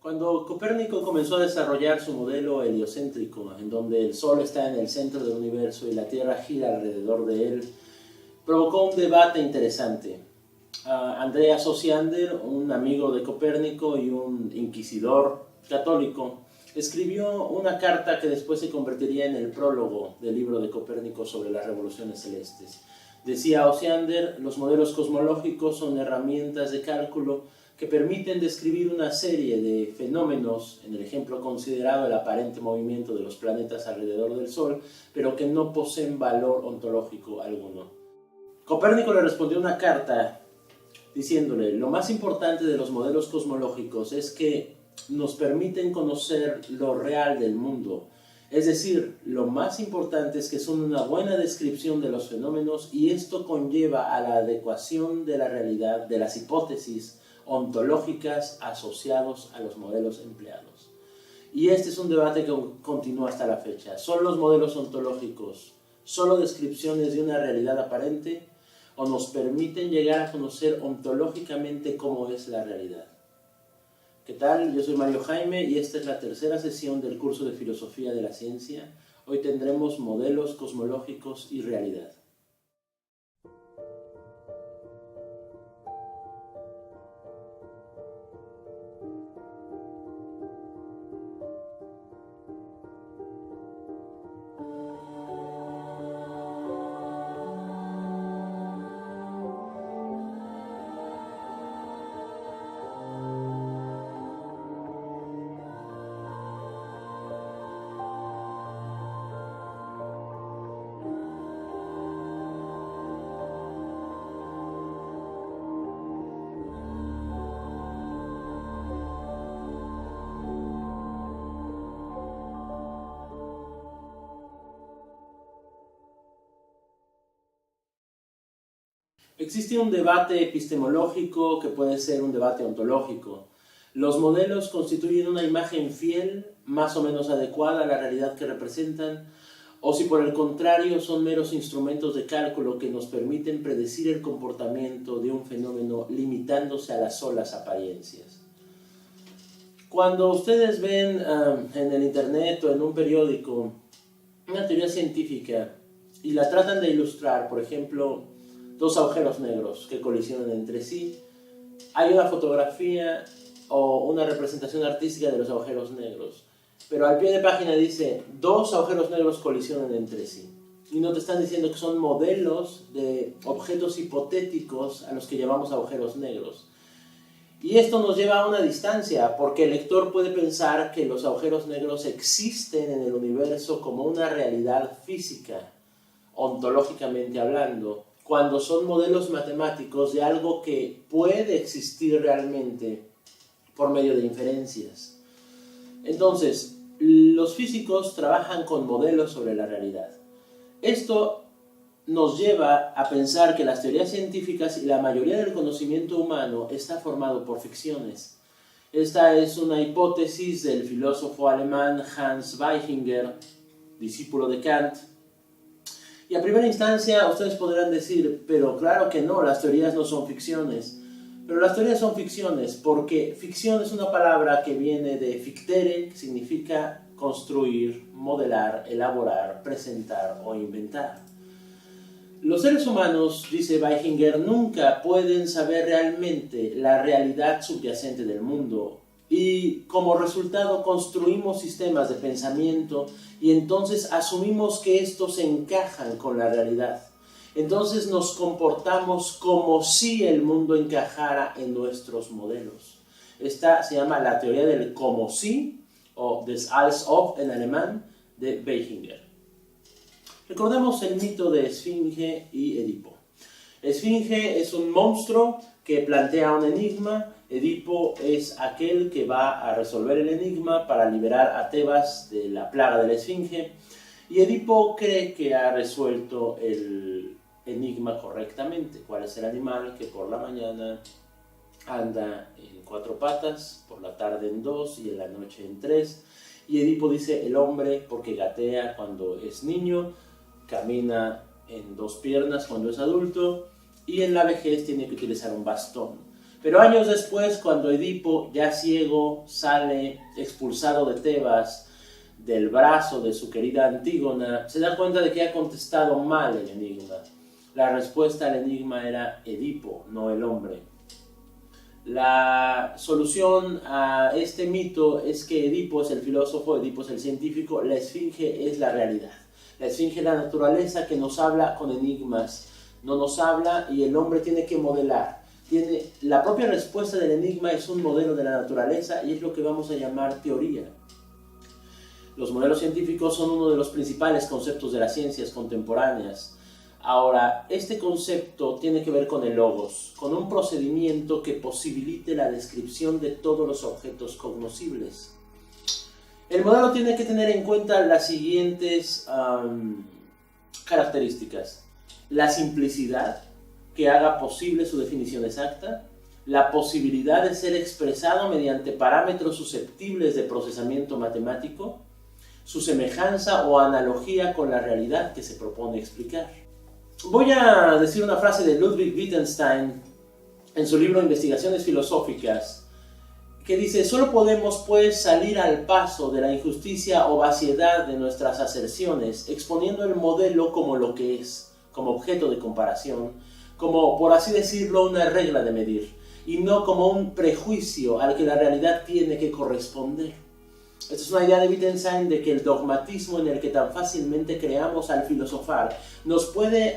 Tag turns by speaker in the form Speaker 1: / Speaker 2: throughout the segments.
Speaker 1: Cuando Copérnico comenzó a desarrollar su modelo heliocéntrico, en donde el Sol está en el centro del universo y la Tierra gira alrededor de él, provocó un debate interesante. Andreas Osiander, un amigo de Copérnico y un inquisidor católico, escribió una carta que después se convertiría en el prólogo del libro de Copérnico sobre las revoluciones celestes. Decía Osiander: los modelos cosmológicos son herramientas de cálculo que permiten describir una serie de fenómenos, en el ejemplo considerado el aparente movimiento de los planetas alrededor del Sol, pero que no poseen valor ontológico alguno. Copérnico le respondió una carta diciéndole: lo más importante de los modelos cosmológicos es que nos permiten conocer lo real del mundo. Es decir, lo más importante es que son una buena descripción de los fenómenos y esto conlleva a la adecuación de la realidad de las hipótesis ontológicas asociados a los modelos empleados. Y este es un debate que continúa hasta la fecha. ¿Son los modelos ontológicos solo descripciones de una realidad aparente o nos permiten llegar a conocer ontológicamente cómo es la realidad? ¿Qué tal? Yo soy Mario Jaime y esta es la tercera sesión del curso de Filosofía de la Ciencia. Hoy tendremos modelos cosmológicos y realidad. Existe un debate epistemológico que puede ser un debate ontológico. Los modelos constituyen una imagen fiel, más o menos adecuada a la realidad que representan, o si por el contrario son meros instrumentos de cálculo que nos permiten predecir el comportamiento de un fenómeno limitándose a las solas apariencias. Cuando ustedes ven en el internet o en un periódico una teoría científica y la tratan de ilustrar, por ejemplo, dos agujeros negros que colisionan entre sí, hay una fotografía o una representación artística de los agujeros negros, pero al pie de página dice: dos agujeros negros colisionan entre sí, y no te están diciendo que son modelos de objetos hipotéticos a los que llamamos agujeros negros. Y esto nos lleva a una distancia, porque el lector puede pensar que los agujeros negros existen en el universo como una realidad física, ontológicamente hablando, cuando son modelos matemáticos de algo que puede existir realmente por medio de inferencias. Entonces, los físicos trabajan con modelos sobre la realidad. Esto nos lleva a pensar que las teorías científicas y la mayoría del conocimiento humano está formado por ficciones. Esta es una hipótesis del filósofo alemán Hans Weichinger, discípulo de Kant. Y a primera instancia ustedes podrán decir: pero claro que no, las teorías no son ficciones. Pero las teorías son ficciones porque ficción es una palabra que viene de fictere, que significa construir, modelar, elaborar, presentar o inventar. Los seres humanos, dice Weichinger, nunca pueden saber realmente la realidad subyacente del mundo. Y como resultado construimos sistemas de pensamiento y entonces asumimos que estos encajan con la realidad. Entonces nos comportamos como si el mundo encajara en nuestros modelos. Esta se llama la teoría del como si, o des als ob en alemán, de Weichinger. Recordemos el mito de Esfinge y Edipo. Esfinge es un monstruo que plantea un enigma. Edipo es aquel que va a resolver el enigma para liberar a Tebas de la plaga de la Esfinge. Y Edipo cree que ha resuelto el enigma correctamente. ¿Cuál es el animal que por la mañana anda en 4 patas, por la tarde en 2 y en la noche en 3? Y Edipo dice: el hombre, porque gatea cuando es niño, camina en 2 piernas cuando es adulto y en la vejez tiene que utilizar un bastón. Pero años después, cuando Edipo, ya ciego, sale expulsado de Tebas, del brazo de su querida Antígona, se da cuenta de que ha contestado mal el enigma. La respuesta al enigma era Edipo, no el hombre. La solución a este mito es que Edipo es el filósofo, Edipo es el científico, la esfinge es la realidad. La esfinge es la naturaleza que nos habla con enigmas, no nos habla y el hombre tiene que modelar. La propia respuesta del enigma es un modelo de la naturaleza y es lo que vamos a llamar teoría. Los modelos científicos son uno de los principales conceptos de las ciencias contemporáneas. Ahora, este concepto tiene que ver con el logos, con un procedimiento que posibilite la descripción de todos los objetos cognoscibles. El modelo tiene que tener en cuenta las siguientes características: la simplicidad, que haga posible su definición exacta, la posibilidad de ser expresado mediante parámetros susceptibles de procesamiento matemático, su semejanza o analogía con la realidad que se propone explicar. Voy a decir una frase de Ludwig Wittgenstein en su libro Investigaciones Filosóficas, que dice: solo podemos pues salir al paso de la injusticia o vaciedad de nuestras aserciones, exponiendo el modelo como lo que es, como objeto de comparación, como, por así decirlo, una regla de medir, y no como un prejuicio al que la realidad tiene que corresponder. Esta es una idea de Wittgenstein de que el dogmatismo en el que tan fácilmente creamos al filosofar nos puede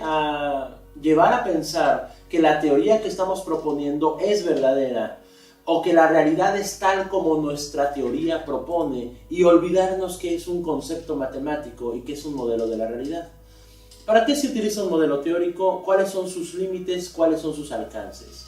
Speaker 1: llevar a pensar que la teoría que estamos proponiendo es verdadera, o que la realidad es tal como nuestra teoría propone, y olvidarnos que es un concepto matemático y que es un modelo de la realidad. ¿Para qué se utiliza un modelo teórico? ¿Cuáles son sus límites? ¿Cuáles son sus alcances?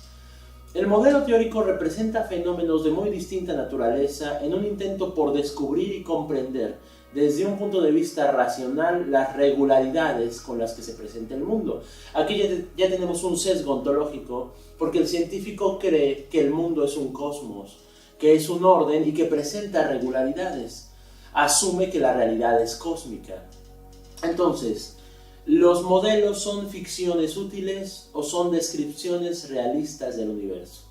Speaker 1: El modelo teórico representa fenómenos de muy distinta naturaleza en un intento por descubrir y comprender desde un punto de vista racional las regularidades con las que se presenta el mundo. Aquí ya tenemos un sesgo ontológico, porque el científico cree que el mundo es un cosmos, que es un orden y que presenta regularidades. Asume que la realidad es cósmica. Entonces, ¿los modelos son ficciones útiles o son descripciones realistas del universo?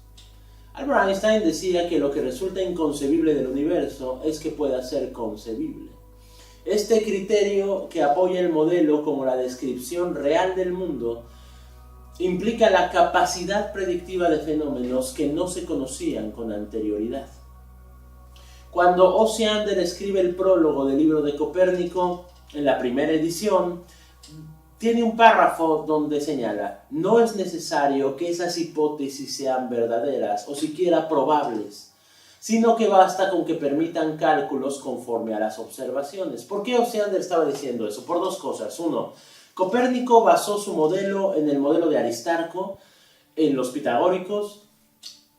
Speaker 1: Albert Einstein decía que lo que resulta inconcebible del universo es que pueda ser concebible. Este criterio, que apoya el modelo como la descripción real del mundo, implica la capacidad predictiva de fenómenos que no se conocían con anterioridad. Cuando Osiander escribe el prólogo del libro de Copérnico, en la primera edición, tiene un párrafo donde señala: no es necesario que esas hipótesis sean verdaderas o siquiera probables, sino que basta con que permitan cálculos conforme a las observaciones. ¿Por qué Osiander estaba diciendo eso? Por dos cosas. Uno, Copérnico basó su modelo en el modelo de Aristarco, en los pitagóricos,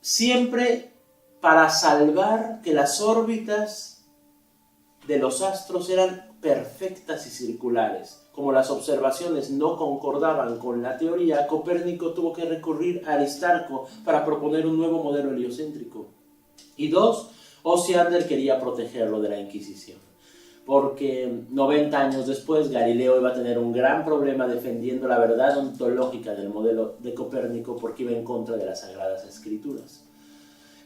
Speaker 1: siempre para salvar que las órbitas de los astros eran perfectas y circulares. Como las observaciones no concordaban con la teoría, Copérnico tuvo que recurrir a Aristarco para proponer un nuevo modelo heliocéntrico. Y dos, Osiander quería protegerlo de la Inquisición, porque 90 años después Galileo iba a tener un gran problema defendiendo la verdad ontológica del modelo de Copérnico, porque iba en contra de las Sagradas Escrituras.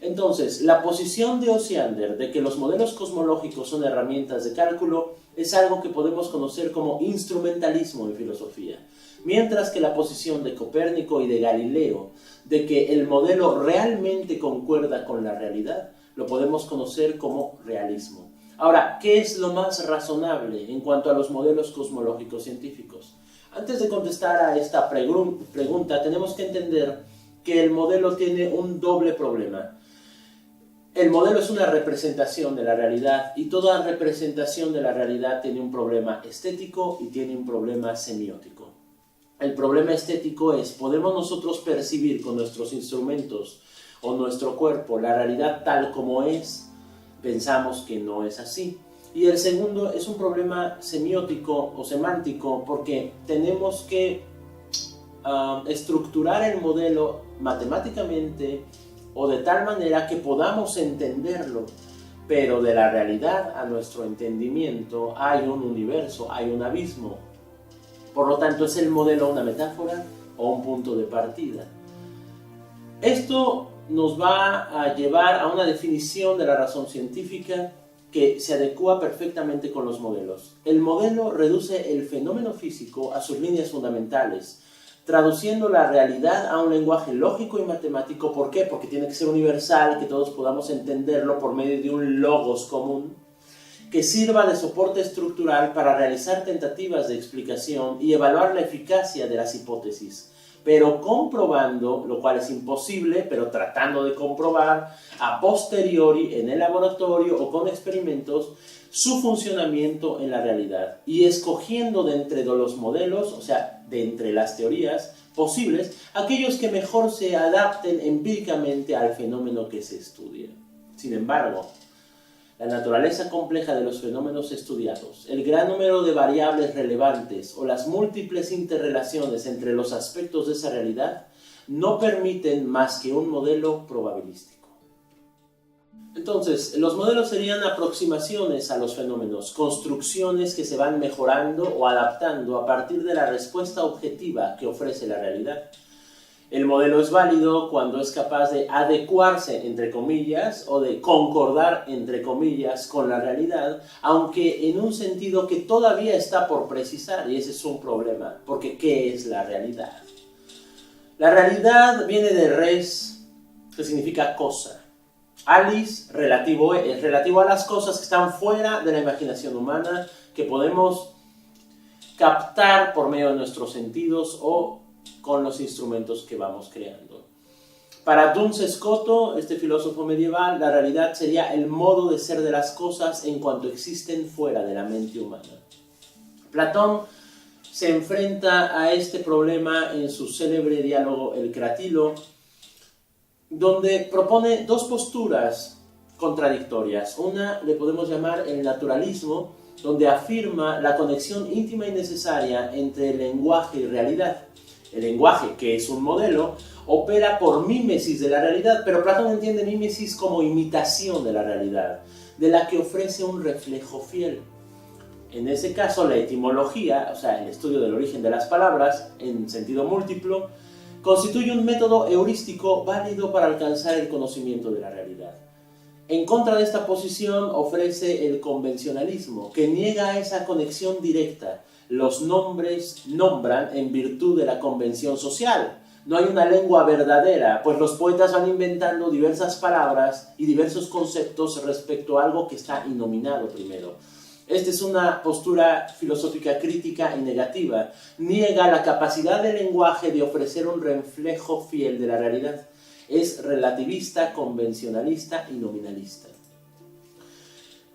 Speaker 1: Entonces, la posición de Osiander de que los modelos cosmológicos son herramientas de cálculo es algo que podemos conocer como instrumentalismo en filosofía, mientras que la posición de Copérnico y de Galileo de que el modelo realmente concuerda con la realidad lo podemos conocer como realismo. Ahora, ¿qué es lo más razonable en cuanto a los modelos cosmológicos científicos? Antes de contestar a esta pregunta, tenemos que entender que el modelo tiene un doble problema. El modelo es una representación de la realidad, y toda representación de la realidad tiene un problema estético y tiene un problema semiótico. El problema estético es: ¿podemos nosotros percibir con nuestros instrumentos o nuestro cuerpo la realidad tal como es? Pensamos que no es así. Y el segundo es un problema semiótico o semántico, porque tenemos que estructurar el modelo matemáticamente o de tal manera que podamos entenderlo, pero de la realidad a nuestro entendimiento hay un universo, hay un abismo. Por lo tanto, ¿es el modelo una metáfora o un punto de partida? Esto nos va a llevar a una definición de la razón científica que se adecua perfectamente con los modelos. El modelo reduce el fenómeno físico a sus líneas fundamentales, traduciendo la realidad a un lenguaje lógico y matemático. ¿Por qué? Porque tiene que ser universal, que todos podamos entenderlo por medio de un logos común, que sirva de soporte estructural para realizar tentativas de explicación y evaluar la eficacia de las hipótesis, pero comprobando, lo cual es imposible, pero tratando de comprobar a posteriori en el laboratorio o con experimentos su funcionamiento en la realidad y escogiendo de entre los modelos, o sea, de entre las teorías posibles, aquellos que mejor se adapten empíricamente al fenómeno que se estudia. Sin embargo, la naturaleza compleja de los fenómenos estudiados, el gran número de variables relevantes o las múltiples interrelaciones entre los aspectos de esa realidad no permiten más que un modelo probabilístico. Entonces, los modelos serían aproximaciones a los fenómenos, construcciones que se van mejorando o adaptando a partir de la respuesta objetiva que ofrece la realidad. El modelo es válido cuando es capaz de adecuarse, entre comillas, o de concordar, entre comillas, con la realidad, aunque en un sentido que todavía está por precisar, y ese es un problema, porque ¿qué es la realidad? La realidad viene de res, que significa cosa. Alis, es relativo a las cosas que están fuera de la imaginación humana, que podemos captar por medio de nuestros sentidos o con los instrumentos que vamos creando. Para Duns Scoto, este filósofo medieval, la realidad sería el modo de ser de las cosas en cuanto existen fuera de la mente humana. Platón se enfrenta a este problema en su célebre diálogo El Cratilo, donde propone dos posturas contradictorias. Una le podemos llamar el naturalismo, donde afirma la conexión íntima y necesaria entre el lenguaje y realidad. El lenguaje, que es un modelo, opera por mímesis de la realidad, pero Platón entiende mímesis como imitación de la realidad, de la que ofrece un reflejo fiel. En ese caso, la etimología, o sea, el estudio del origen de las palabras, en sentido múltiplo, constituye un método heurístico válido para alcanzar el conocimiento de la realidad. En contra de esta posición ofrece el convencionalismo, que niega esa conexión directa. Los nombres nombran en virtud de la convención social. No hay una lengua verdadera, pues los poetas van inventando diversas palabras y diversos conceptos respecto a algo que está innominado primero. Esta es una postura filosófica crítica y negativa. Niega la capacidad del lenguaje de ofrecer un reflejo fiel de la realidad. Es relativista, convencionalista y nominalista.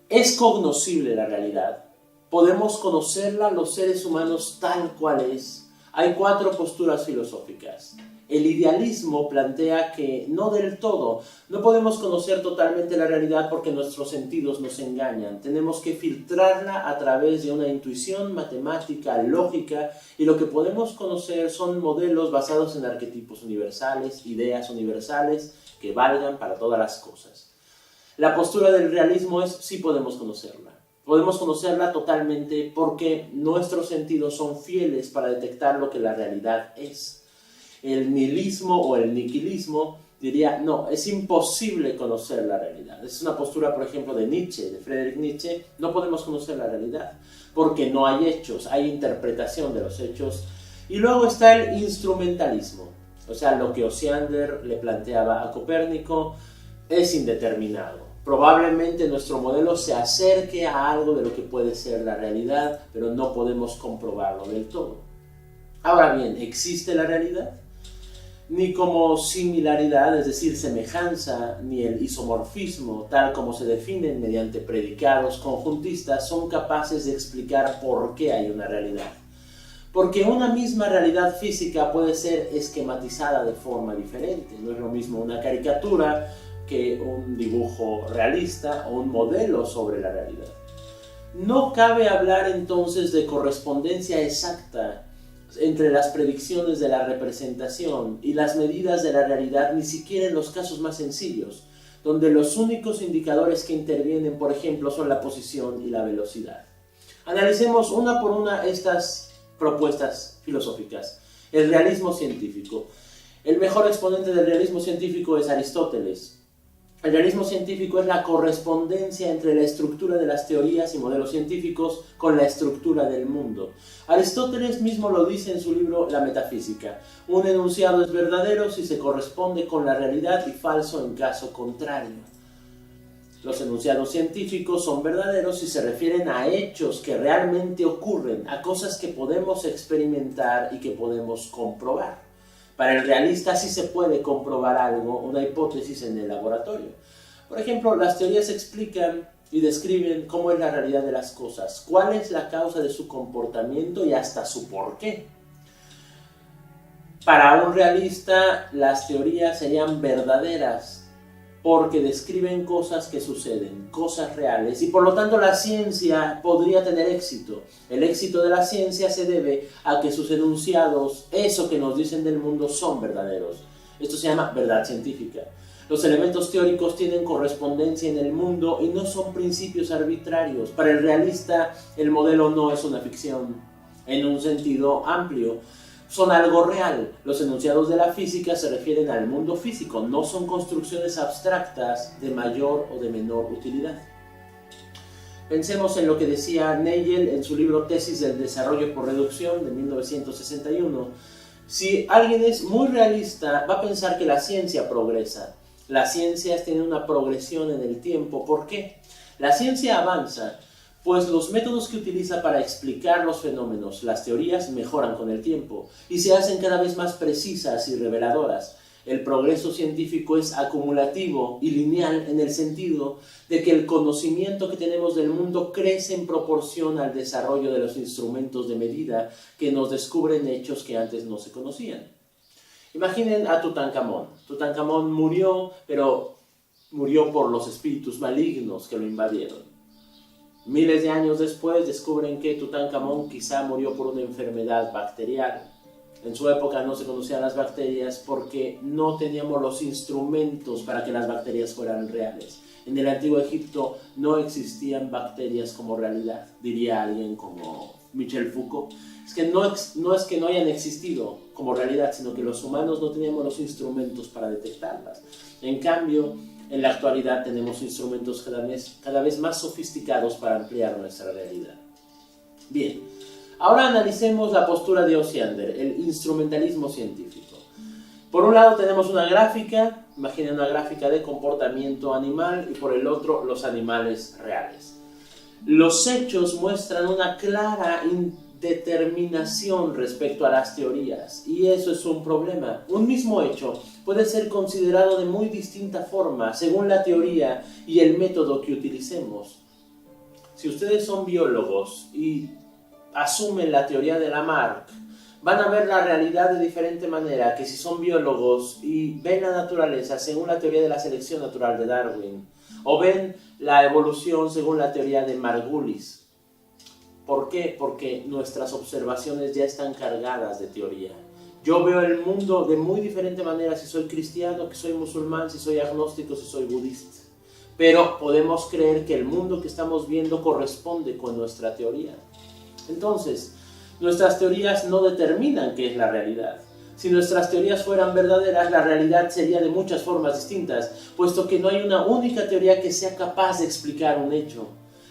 Speaker 1: ¿Es cognoscible la realidad? ¿Podemos conocerla los seres humanos tal cual es? Hay 4 posturas filosóficas. El idealismo plantea que no del todo, no podemos conocer totalmente la realidad porque nuestros sentidos nos engañan. Tenemos que filtrarla a través de una intuición matemática, lógica, y lo que podemos conocer son modelos basados en arquetipos universales, ideas universales que valgan para todas las cosas. La postura del realismo es sí podemos conocerla. Podemos conocerla totalmente porque nuestros sentidos son fieles para detectar lo que la realidad es. El nihilismo o el niquilismo diría, no, es imposible conocer la realidad. Es una postura, por ejemplo, de Nietzsche, de Friedrich Nietzsche. No podemos conocer la realidad porque no hay hechos, hay interpretación de los hechos. Y luego está el instrumentalismo, o sea, lo que Osiander le planteaba a Copérnico es indeterminado. Probablemente nuestro modelo se acerque a algo de lo que puede ser la realidad, pero no podemos comprobarlo del todo. Ahora bien, ¿existe la realidad? Ni como similaridad, es decir, semejanza, ni el isomorfismo, tal como se definen mediante predicados conjuntistas, son capaces de explicar por qué hay una realidad. Porque una misma realidad física puede ser esquematizada de forma diferente. No es lo mismo una caricatura que un dibujo realista o un modelo sobre la realidad. No cabe hablar entonces de correspondencia exacta entre las predicciones de la representación y las medidas de la realidad, ni siquiera en los casos más sencillos, donde los únicos indicadores que intervienen, por ejemplo, son la posición y la velocidad. Analicemos una por una estas propuestas filosóficas. El realismo científico. El mejor exponente del realismo científico es Aristóteles. El realismo científico es la correspondencia entre la estructura de las teorías y modelos científicos con la estructura del mundo. Aristóteles mismo lo dice en su libro La Metafísica. Un enunciado es verdadero si se corresponde con la realidad y falso en caso contrario. Los enunciados científicos son verdaderos si se refieren a hechos que realmente ocurren, a cosas que podemos experimentar y que podemos comprobar. Para el realista sí se puede comprobar algo, una hipótesis en el laboratorio. Por ejemplo, las teorías explican y describen cómo es la realidad de las cosas, cuál es la causa de su comportamiento y hasta su porqué. Para un realista, las teorías serían verdaderas porque describen cosas que suceden, cosas reales, y por lo tanto la ciencia podría tener éxito. El éxito de la ciencia se debe a que sus enunciados, eso que nos dicen del mundo, son verdaderos. Esto se llama verdad científica. Los elementos teóricos tienen correspondencia en el mundo y no son principios arbitrarios. Para el realista, el modelo no es una ficción en un sentido amplio. Son algo real. Los enunciados de la física se refieren al mundo físico, no son construcciones abstractas de mayor o de menor utilidad. Pensemos en lo que decía Nagel en su libro Tesis del Desarrollo por Reducción de 1961. Si alguien es muy realista, va a pensar que la ciencia progresa. Las ciencias tienen una progresión en el tiempo. ¿Por qué? La ciencia avanza, pues los métodos que utiliza para explicar los fenómenos, las teorías, mejoran con el tiempo y se hacen cada vez más precisas y reveladoras. El progreso científico es acumulativo y lineal en el sentido de que el conocimiento que tenemos del mundo crece en proporción al desarrollo de los instrumentos de medida que nos descubren hechos que antes no se conocían. Imaginen a Tutankamón. Tutankamón murió, pero murió por los espíritus malignos que lo invadieron. Miles de años después descubren que Tutankamón quizá murió por una enfermedad bacterial. En su época no se conocían las bacterias porque no teníamos los instrumentos para que las bacterias fueran reales. En el antiguo Egipto no existían bacterias como realidad, diría alguien como Michel Foucault. Es que no es que no hayan existido como realidad, sino que los humanos no teníamos los instrumentos para detectarlas. En cambio, en la actualidad tenemos instrumentos cada vez más sofisticados para ampliar nuestra realidad. Bien, ahora analicemos la postura de Osiander, el instrumentalismo científico. Por un lado tenemos una gráfica, imaginen una gráfica de comportamiento animal, y por el otro los animales reales. Los hechos muestran una clara determinación respecto a las teorías, y eso es un problema. Un mismo hecho puede ser considerado de muy distinta forma según la teoría y el método que utilicemos. Si ustedes son biólogos y asumen la teoría de Lamarck, van a ver la realidad de diferente manera que si son biólogos y ven la naturaleza según la teoría de la selección natural de Darwin, o ven la evolución según la teoría de Margulis. ¿Por qué? Porque nuestras observaciones ya están cargadas de teoría. Yo veo el mundo de muy diferente manera si soy cristiano, que soy musulmán, si soy agnóstico, si soy budista. Pero podemos creer que el mundo que estamos viendo corresponde con nuestra teoría. Entonces, nuestras teorías no determinan qué es la realidad. Si nuestras teorías fueran verdaderas, la realidad sería de muchas formas distintas, puesto que no hay una única teoría que sea capaz de explicar un hecho.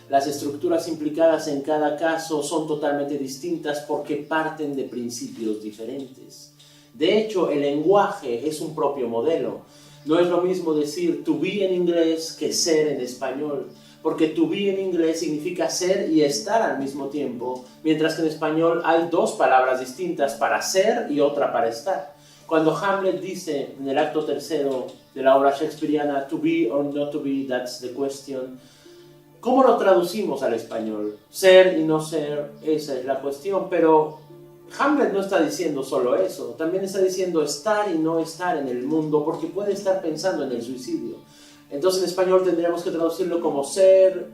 Speaker 1: Las estructuras implicadas en cada caso son totalmente distintas porque parten de principios diferentes. De hecho, el lenguaje es un propio modelo. No es lo mismo decir to be en inglés que ser en español, porque to be en inglés significa ser y estar al mismo tiempo, mientras que en español hay dos palabras distintas para ser y otra para estar. Cuando Hamlet dice en el acto tercero de la obra shakespeariana to be or not to be, that's the question, ¿cómo lo traducimos al español? Ser y no ser, esa es la cuestión, pero Hamlet no está diciendo solo eso, también está diciendo estar y no estar en el mundo, porque puede estar pensando en el suicidio. Entonces en español tendríamos que traducirlo como ser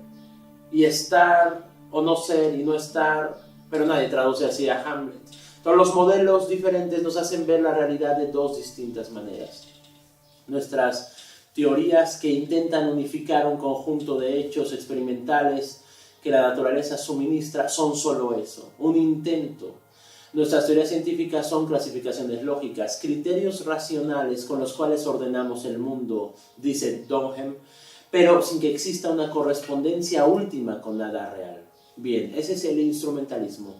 Speaker 1: y estar, o no ser y no estar, pero nadie traduce así a Hamlet. Entonces los modelos diferentes nos hacen ver la realidad de dos distintas maneras. Nuestras teorías que intentan unificar un conjunto de hechos experimentales que la naturaleza suministra son solo eso, un intento. Nuestras teorías científicas son clasificaciones lógicas, criterios racionales con los cuales ordenamos el mundo, dice Durkheim, pero sin que exista una correspondencia última con nada real. Bien, ese es el instrumentalismo.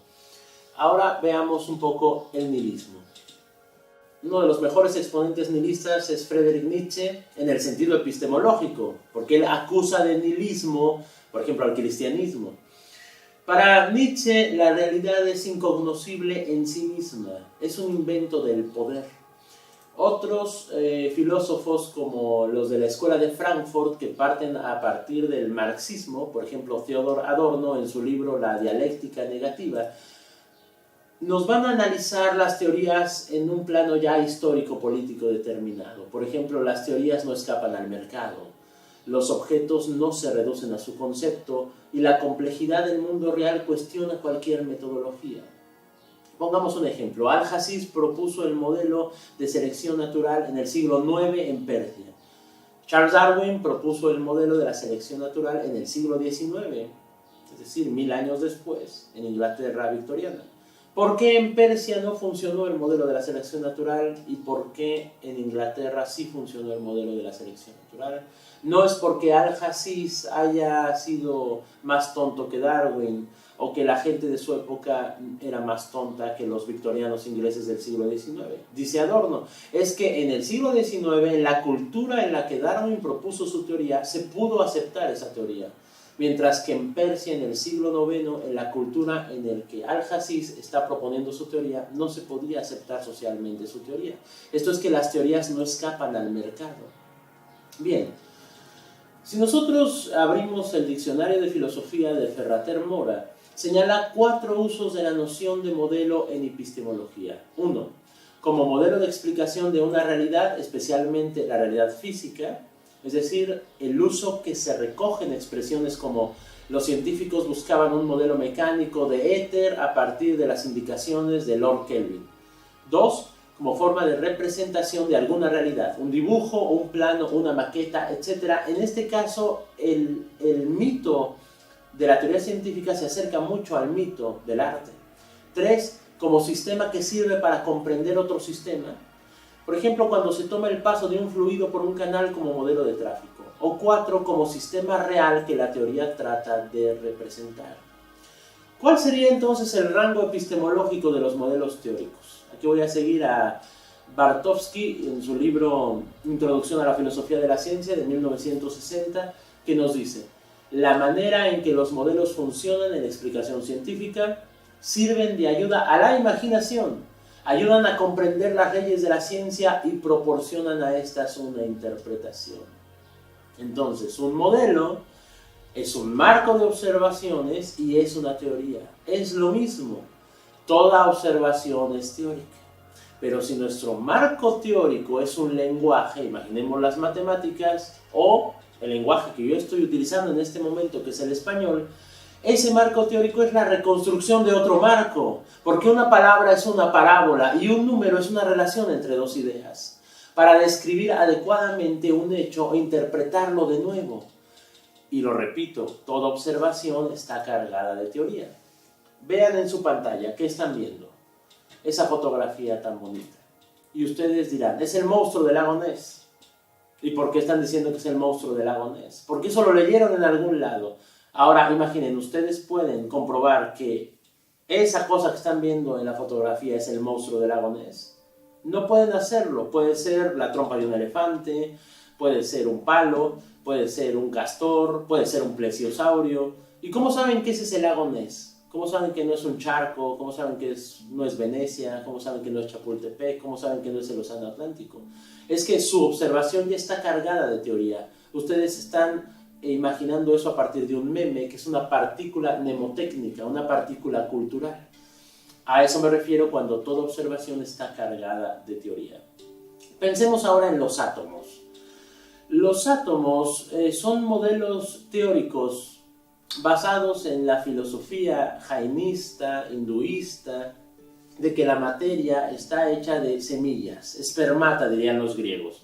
Speaker 1: Ahora veamos un poco el nihilismo. Uno de los mejores exponentes nihilistas es Friedrich Nietzsche en el sentido epistemológico, porque él acusa de nihilismo, por ejemplo, al cristianismo. Para Nietzsche, la realidad es incognoscible en sí misma, es un invento del poder. Otros filósofos, como los de la Escuela de Frankfurt, que parten a partir del marxismo, por ejemplo, Theodor Adorno en su libro La dialéctica negativa, nos van a analizar las teorías en un plano ya histórico-político determinado. Por ejemplo, las teorías no escapan al mercado. Los objetos no se reducen a su concepto y la complejidad del mundo real cuestiona cualquier metodología. Pongamos un ejemplo. Al-Hasis propuso el modelo de selección natural en el siglo IX en Persia. Charles Darwin propuso el modelo de la selección natural en el siglo XIX, es decir, 1000 años después, en Inglaterra victoriana. ¿Por qué en Persia no funcionó el modelo de la selección natural y por qué en Inglaterra sí funcionó el modelo de la selección natural? No es porque Al-Hasis haya sido más tonto que Darwin o que la gente de su época era más tonta que los victorianos ingleses del siglo XIX. Dice Adorno, es que en el siglo XIX, en la cultura en la que Darwin propuso su teoría, se pudo aceptar esa teoría. Mientras que en Persia, en el siglo IX, en la cultura en la que Al-Hasis está proponiendo su teoría, no se podía aceptar socialmente su teoría. Esto es que las teorías no escapan al mercado. Bien, si nosotros abrimos el diccionario de filosofía de Ferrater Mora, señala 4 usos de la noción de modelo en epistemología. 1. Como modelo de explicación de una realidad, especialmente la realidad física, es decir, el uso que se recoge en expresiones como los científicos buscaban un modelo mecánico de éter a partir de las indicaciones de Lord Kelvin. 2. Como forma de representación de alguna realidad, un dibujo, un plano, una maqueta, etc. En este caso, el mito de la teoría científica se acerca mucho al mito del arte. 3. Como sistema que sirve para comprender otro sistema. Por ejemplo, cuando se toma el paso de un fluido por un canal como modelo de tráfico. O 4, como sistema real que la teoría trata de representar. ¿Cuál sería entonces el rango epistemológico de los modelos teóricos? Aquí voy a seguir a Bartowski en su libro Introducción a la Filosofía de la Ciencia de 1960, que nos dice: la manera en que los modelos funcionan en la explicación científica sirven de ayuda a la imaginación, ayudan a comprender las leyes de la ciencia y proporcionan a estas una interpretación. Entonces, un modelo es un marco de observaciones y es una teoría. Es lo mismo. Toda observación es teórica. Pero si nuestro marco teórico es un lenguaje, imaginemos las matemáticas, o el lenguaje que yo estoy utilizando en este momento, que es el español, ese marco teórico es la reconstrucción de otro marco, porque una palabra es una parábola y un número es una relación entre dos ideas, para describir adecuadamente un hecho o interpretarlo de nuevo. Y lo repito, toda observación está cargada de teoría. Vean en su pantalla, ¿qué están viendo? Esa fotografía tan bonita. Y ustedes dirán, es el monstruo del lago Ness. ¿Y por qué están diciendo que es el monstruo del lago Ness? Porque eso lo leyeron en algún lado. Ahora, imaginen, ustedes pueden comprobar que esa cosa que están viendo en la fotografía es el monstruo del lago Ness. No pueden hacerlo. Puede ser la trompa de un elefante, puede ser un palo, puede ser un castor, puede ser un plesiosaurio. ¿Y cómo saben que ese es el lago Ness? ¿Cómo saben que no es un charco? ¿Cómo saben que no es Venecia? ¿Cómo saben que no es Chapultepec? ¿Cómo saben que no es el Océano Atlántico? Es que su observación ya está cargada de teoría. Ustedes están imaginando eso a partir de un meme, que es una partícula mnemotécnica, una partícula cultural. A eso me refiero cuando toda observación está cargada de teoría. Pensemos ahora en los átomos. Los átomos son modelos teóricos basados en la filosofía jainista, hinduista, de que la materia está hecha de semillas, espermata dirían los griegos.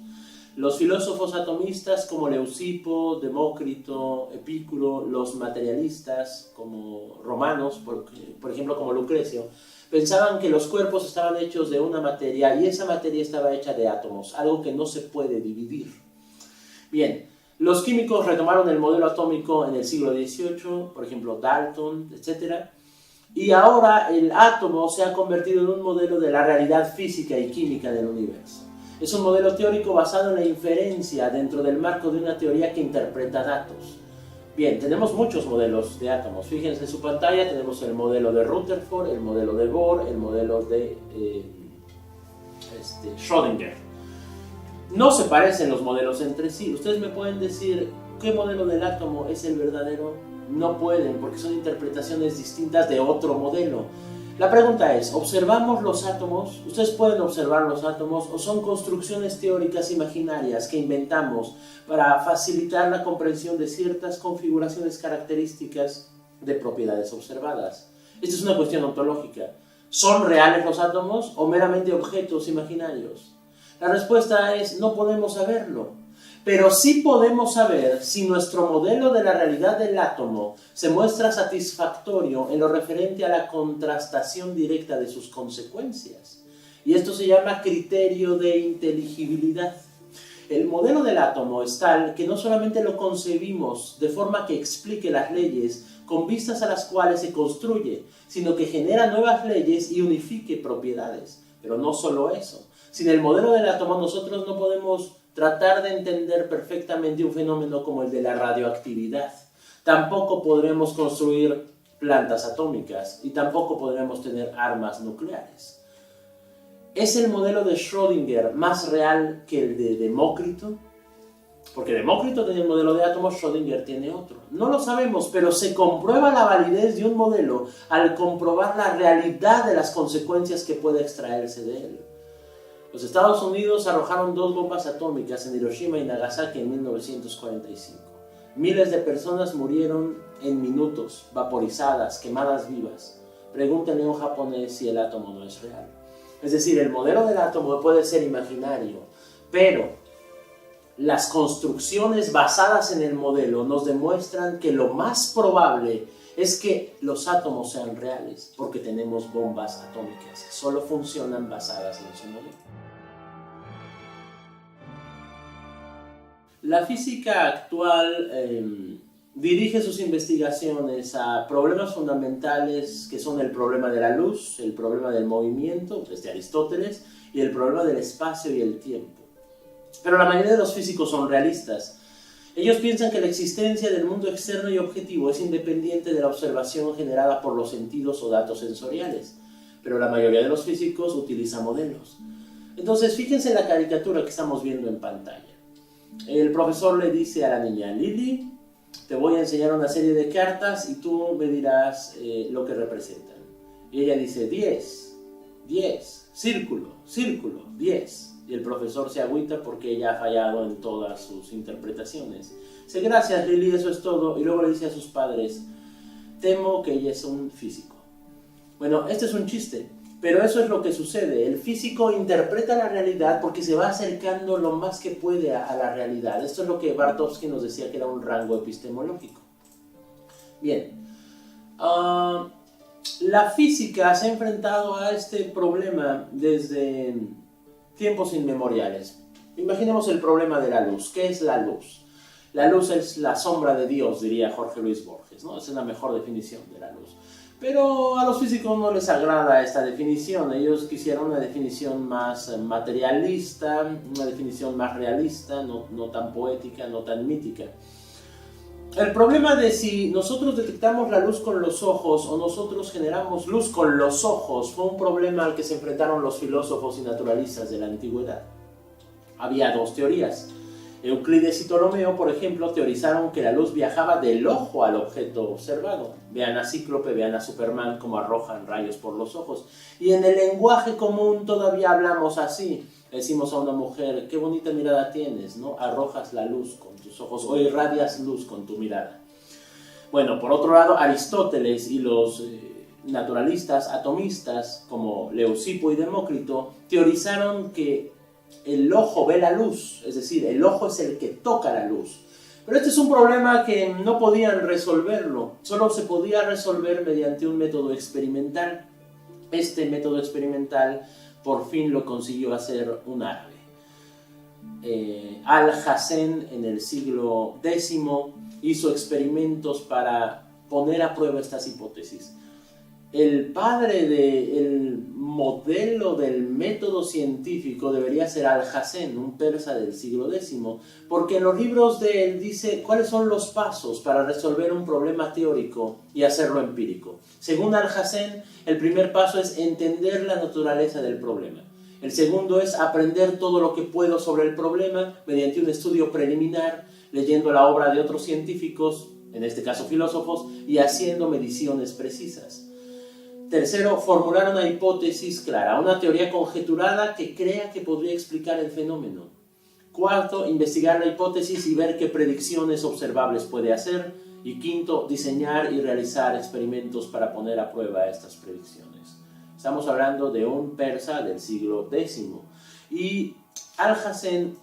Speaker 1: Los filósofos atomistas como Leucipo, Demócrito, Epicuro, los materialistas como romanos, por ejemplo como Lucrecio, pensaban que los cuerpos estaban hechos de una materia y esa materia estaba hecha de átomos, algo que no se puede dividir. Bien, los químicos retomaron el modelo atómico en el siglo XVIII, por ejemplo Dalton, etc. Y ahora el átomo se ha convertido en un modelo de la realidad física y química del universo. Es un modelo teórico basado en la inferencia dentro del marco de una teoría que interpreta datos. Bien, tenemos muchos modelos de átomos. Fíjense en su pantalla, tenemos el modelo de Rutherford, el modelo de Bohr, el modelo de Schrödinger. No se parecen los modelos entre sí. Ustedes me pueden decir qué modelo del átomo es el verdadero. No pueden, porque son interpretaciones distintas de otro modelo. La pregunta es, ¿observamos los átomos? ¿Ustedes pueden observar los átomos o son construcciones teóricas imaginarias que inventamos para facilitar la comprensión de ciertas configuraciones características de propiedades observadas? Esta es una cuestión ontológica. ¿Son reales los átomos o meramente objetos imaginarios? La respuesta es, no podemos saberlo. Pero sí podemos saber si nuestro modelo de la realidad del átomo se muestra satisfactorio en lo referente a la contrastación directa de sus consecuencias. Y esto se llama criterio de inteligibilidad. El modelo del átomo es tal que no solamente lo concebimos de forma que explique las leyes con vistas a las cuales se construye, sino que genera nuevas leyes y unifique propiedades. Pero no solo eso. Sin el modelo del átomo nosotros no podemos tratar de entender perfectamente un fenómeno como el de la radioactividad. Tampoco podremos construir plantas atómicas y tampoco podremos tener armas nucleares. ¿Es el modelo de Schrödinger más real que el de Demócrito? Porque Demócrito tenía un modelo de átomos, Schrödinger tiene otro. No lo sabemos, pero se comprueba la validez de un modelo al comprobar la realidad de las consecuencias que puede extraerse de él. Los Estados Unidos arrojaron 2 bombas atómicas en Hiroshima y Nagasaki en 1945. Miles de personas murieron en minutos, vaporizadas, quemadas vivas. Pregúntenle a un japonés si el átomo no es real. Es decir, el modelo del átomo puede ser imaginario, pero las construcciones basadas en el modelo nos demuestran que lo más probable es que los átomos sean reales, porque tenemos bombas atómicas que solo funcionan basadas en su modelo. La física actual dirige sus investigaciones a problemas fundamentales que son el problema de la luz, el problema del movimiento, desde Aristóteles, y el problema del espacio y el tiempo. Pero la mayoría de los físicos son realistas. Ellos piensan que la existencia del mundo externo y objetivo es independiente de la observación generada por los sentidos o datos sensoriales. Pero la mayoría de los físicos utiliza modelos. Entonces, fíjense en la caricatura que estamos viendo en pantalla. El profesor le dice a la niña, Lili, te voy a enseñar una serie de cartas y tú me dirás lo que representan. Y ella dice 10, 10, círculo, círculo, 10. Y el profesor se agüita porque ella ha fallado en todas sus interpretaciones. Dice, gracias Lili, eso es todo. Y luego le dice a sus padres, temo que ella es un físico. Bueno, este es un chiste, pero eso es lo que sucede. El físico interpreta la realidad porque se va acercando lo más que puede a la realidad. Esto es lo que Bartovsky nos decía que era un rango epistemológico. Bien, la física se ha enfrentado a este problema desde tiempos inmemoriales. Imaginemos el problema de la luz. ¿Qué es la luz? La luz es la sombra de Dios, diría Jorge Luis Borges, ¿no? Esa es la mejor definición de la luz. Pero a los físicos no les agrada esta definición. Ellos quisieron una definición más materialista, una definición más realista, no tan poética, no tan mítica. El problema de si nosotros detectamos la luz con los ojos o nosotros generamos luz con los ojos fue un problema al que se enfrentaron los filósofos y naturalistas de la antigüedad. Había 2 teorías. Euclides y Ptolomeo, por ejemplo, teorizaron que la luz viajaba del ojo al objeto observado. Vean a Cíclope, vean a Superman como arrojan rayos por los ojos. Y en el lenguaje común todavía hablamos así. Decimos a una mujer, qué bonita mirada tienes, ¿no? Arrojas la luz con tus ojos o irradias luz con tu mirada. Bueno, por otro lado, Aristóteles y los naturalistas atomistas como Leucipo y Demócrito teorizaron que el ojo ve la luz, es decir, el ojo es el que toca la luz. Pero este es un problema que no podían resolverlo, solo se podía resolver mediante un método experimental. Este método experimental por fin lo consiguió hacer un árabe. Al-Hazen en el siglo X hizo experimentos para poner a prueba estas hipótesis. El padre del modelo del método científico debería ser Al-Hazen, un persa del siglo X, porque en los libros de él dice cuáles son los pasos para resolver un problema teórico y hacerlo empírico. Según Al-Hazen, el primer paso es entender la naturaleza del problema. El segundo es aprender todo lo que puedo sobre el problema mediante un estudio preliminar, leyendo la obra de otros científicos, en este caso filósofos, y haciendo mediciones precisas. Tercero, formular una hipótesis clara, una teoría conjeturada que crea que podría explicar el fenómeno. Cuarto, investigar la hipótesis y ver qué predicciones observables puede hacer. Y quinto, diseñar y realizar experimentos para poner a prueba estas predicciones. Estamos hablando de un persa del siglo X. Y Al-Hazen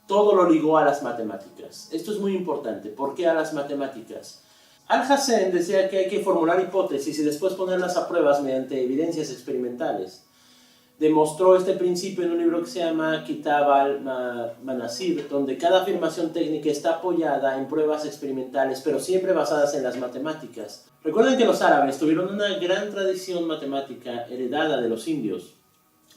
Speaker 1: todo lo ligó a las matemáticas. Esto es muy importante. ¿Por qué a las matemáticas? Al-Hazen decía que hay que formular hipótesis y después ponerlas a pruebas mediante evidencias experimentales. Demostró este principio en un libro que se llama Kitab al-Manasir, donde cada afirmación técnica está apoyada en pruebas experimentales, pero siempre basadas en las matemáticas. Recuerden que los árabes tuvieron una gran tradición matemática heredada de los indios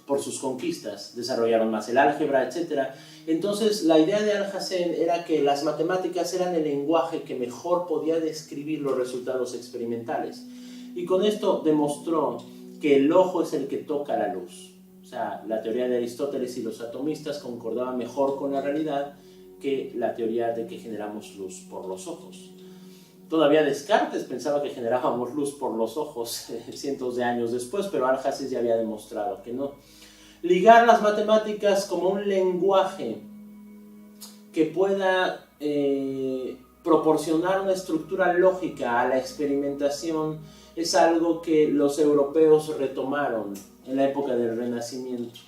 Speaker 1: por sus conquistas, desarrollaron más el álgebra, etc. Entonces, la idea de Al-Hazen era que las matemáticas eran el lenguaje que mejor podía describir los resultados experimentales. Y con esto demostró que el ojo es el que toca la luz. O sea, la teoría de Aristóteles y los atomistas concordaban mejor con la realidad que la teoría de que generamos luz por los ojos. Todavía Descartes pensaba que generábamos luz por los ojos cientos de años después, pero Al-Hazen ya había demostrado que no. Ligar las matemáticas como un lenguaje que pueda proporcionar una estructura lógica a la experimentación es algo que los europeos retomaron en la época del Renacimiento.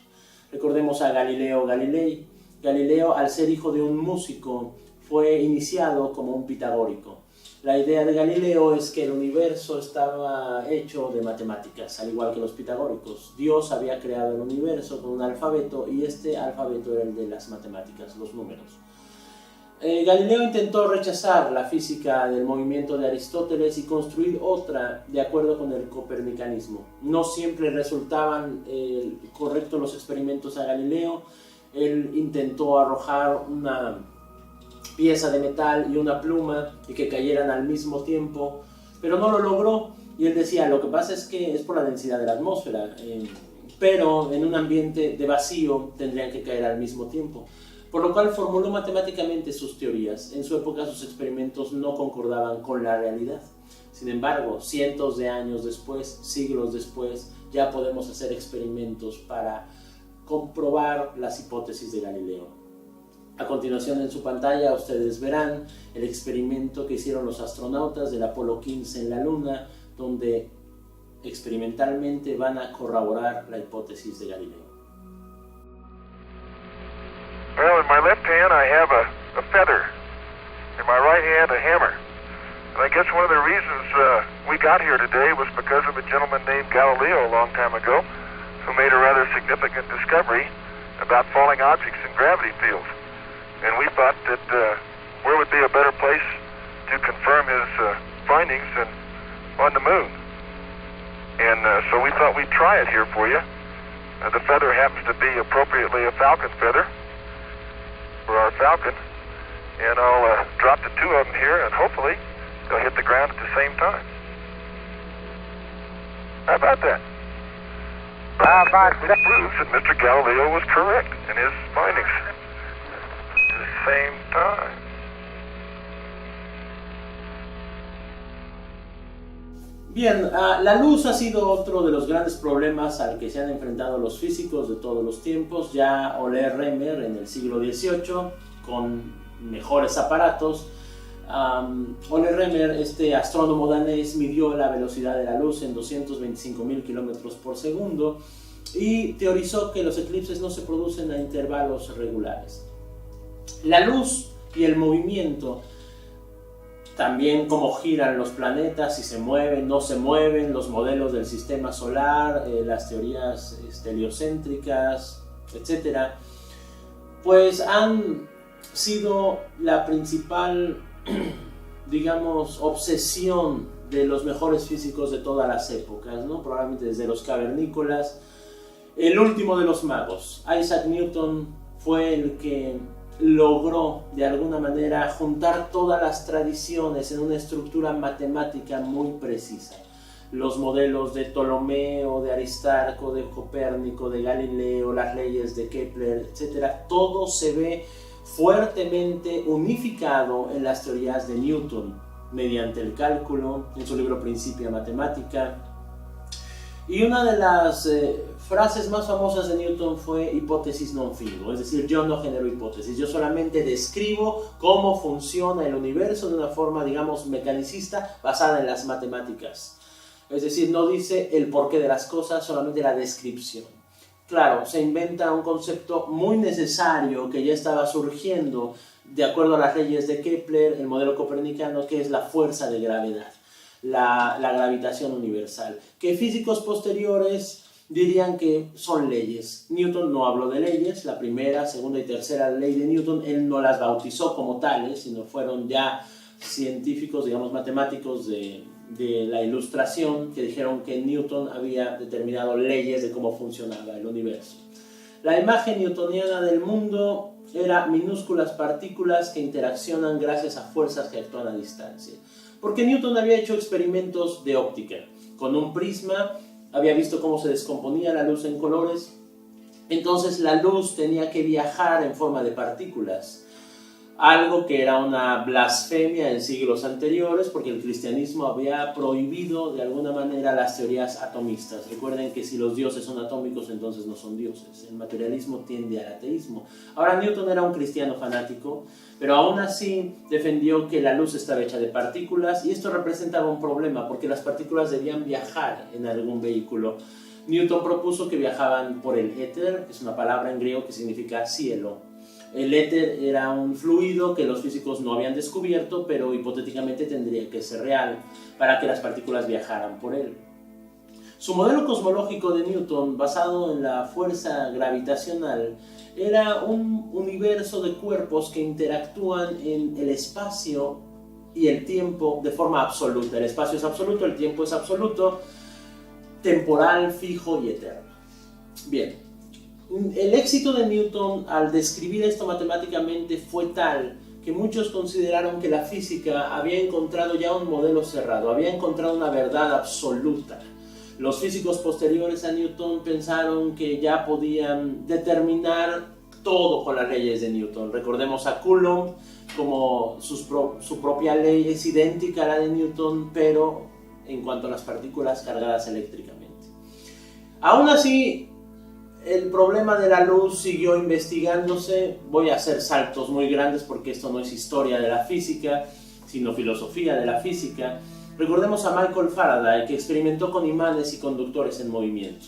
Speaker 1: Recordemos a Galileo Galilei. Galileo, al ser hijo de un músico, fue iniciado como un pitagórico. La idea de Galileo es que el universo estaba hecho de matemáticas, al igual que los pitagóricos. Dios había creado el universo con un alfabeto y este alfabeto era el de las matemáticas, los números. Galileo intentó rechazar la física del movimiento de Aristóteles y construir otra de acuerdo con el copernicanismo. No siempre resultaban correctos los experimentos a Galileo. Él intentó arrojar una pieza de metal y una pluma y que cayeran al mismo tiempo, pero no lo logró. Y él decía, lo que pasa es que es por la densidad de la atmósfera, pero en un ambiente de vacío tendrían que caer al mismo tiempo. Por lo cual formuló matemáticamente sus teorías. En su época sus experimentos no concordaban con la realidad. Sin embargo, cientos de años después, siglos después, ya podemos hacer experimentos para comprobar las hipótesis de Galileo. A continuación en su pantalla ustedes verán el experimento que hicieron los astronautas del Apolo 15 en la Luna, donde experimentalmente van a corroborar la hipótesis de Galileo.
Speaker 2: Well, in my left hand I have a feather, in my right hand a hammer. And I guess one of the reasons we got here today was because of a gentleman named Galileo a long time ago, who made a rather significant discovery about falling objects in gravity fields. And we thought that where would be a better place to confirm his findings than on the moon. And so we thought we'd try it here for you. The feather happens to be appropriately a falcon feather for our falcon. And I'll drop the two of them here, and hopefully they'll hit the ground at the same time. How about that? It proves that Mr. Galileo was correct in his findings. Same time.
Speaker 1: Bien, la luz ha sido otro de los grandes problemas al que se han enfrentado los físicos de todos los tiempos. Ya Ole Remer en el siglo XVIII, con mejores aparatos, Ole Remer, este astrónomo danés, midió la velocidad de la luz en 225.000 kilómetros por segundo y teorizó que los eclipses no se producen a intervalos regulares. La luz y el movimiento, también cómo giran los planetas, si se mueven, no se mueven, los modelos del sistema solar, las teorías heliocéntricas, etc., pues han sido la principal, digamos, obsesión de los mejores físicos de todas las épocas, ¿no? Probablemente desde los cavernícolas. El último de los magos, Isaac Newton, fue el que logró de alguna manera juntar todas las tradiciones en una estructura matemática muy precisa. Los modelos de Ptolomeo, de Aristarco, de Copérnico, de Galileo, las leyes de Kepler, etc. Todo se ve fuertemente unificado en las teorías de Newton, mediante el cálculo, en su libro Principia Mathematica. Y una de las frases más famosas de Newton fue hipótesis non fingo, es decir, yo no genero hipótesis, yo solamente describo cómo funciona el universo de una forma, digamos, mecanicista basada en las matemáticas. Es decir, no dice el porqué de las cosas, solamente la descripción. Claro, se inventa un concepto muy necesario que ya estaba surgiendo de acuerdo a las leyes de Kepler, el modelo copernicano, que es la fuerza de gravedad. La gravitación universal, que físicos posteriores dirían que son leyes. Newton no habló de leyes, la primera, segunda y tercera ley de Newton, él no las bautizó como tales, sino fueron ya científicos, digamos matemáticos de la Ilustración, que dijeron que Newton había determinado leyes de cómo funcionaba el universo. La imagen newtoniana del mundo era minúsculas partículas que interaccionan gracias a fuerzas que actúan a distancia. Porque Newton había hecho experimentos de óptica. Con un prisma había visto cómo se descomponía la luz en colores. Entonces la luz tenía que viajar en forma de partículas. Algo que era una blasfemia en siglos anteriores, porque el cristianismo había prohibido de alguna manera las teorías atomistas. Recuerden que si los dioses son atómicos, entonces no son dioses. El materialismo tiende al ateísmo. Ahora, Newton era un cristiano fanático, pero aún así defendió que la luz estaba hecha de partículas, y esto representaba un problema, porque las partículas debían viajar en algún vehículo. Newton propuso que viajaban por el éter, que es una palabra en griego que significa cielo. El éter era un fluido que los físicos no habían descubierto, pero hipotéticamente tendría que ser real para que las partículas viajaran por él. Su modelo cosmológico de Newton, basado en la fuerza gravitacional, era un universo de cuerpos que interactúan en el espacio y el tiempo de forma absoluta. El espacio es absoluto, el tiempo es absoluto, temporal, fijo y eterno. Bien. El éxito de Newton al describir esto matemáticamente fue tal que muchos consideraron que la física había encontrado ya un modelo cerrado, había encontrado una verdad absoluta. Los físicos posteriores a Newton pensaron que ya podían determinar todo con las leyes de Newton. Recordemos a Coulomb, como su propia ley es idéntica a la de Newton, pero en cuanto a las partículas cargadas eléctricamente. Aún así, el problema de la luz siguió investigándose. Voy a hacer saltos muy grandes porque esto no es historia de la física, sino filosofía de la física. Recordemos a Michael Faraday, que experimentó con imanes y conductores en movimiento.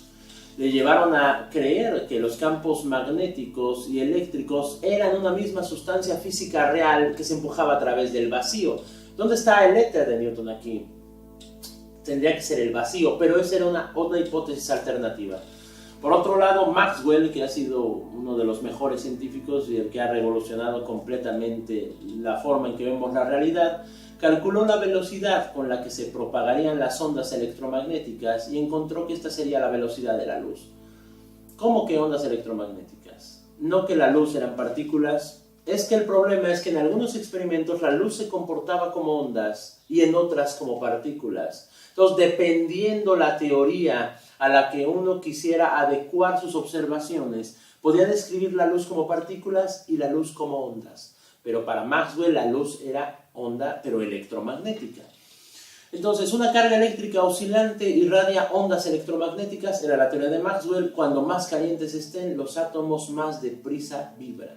Speaker 1: Le llevaron a creer que los campos magnéticos y eléctricos eran una misma sustancia física real que se empujaba a través del vacío. ¿Dónde está el éter de Newton aquí? Tendría que ser el vacío, pero esa era una hipótesis alternativa. Por otro lado, Maxwell, que ha sido uno de los mejores científicos y el que ha revolucionado completamente la forma en que vemos la realidad, calculó la velocidad con la que se propagarían las ondas electromagnéticas y encontró que esta sería la velocidad de la luz. ¿Cómo que ondas electromagnéticas? No que la luz eran partículas, es que el problema es que en algunos experimentos la luz se comportaba como ondas y en otras como partículas. Entonces, dependiendo la teoría a la que uno quisiera adecuar sus observaciones, podía describir la luz como partículas y la luz como ondas. Pero para Maxwell la luz era onda, pero electromagnética. Entonces, una carga eléctrica oscilante irradia ondas electromagnéticas, era la teoría de Maxwell. Cuando más calientes estén, los átomos más deprisa vibran.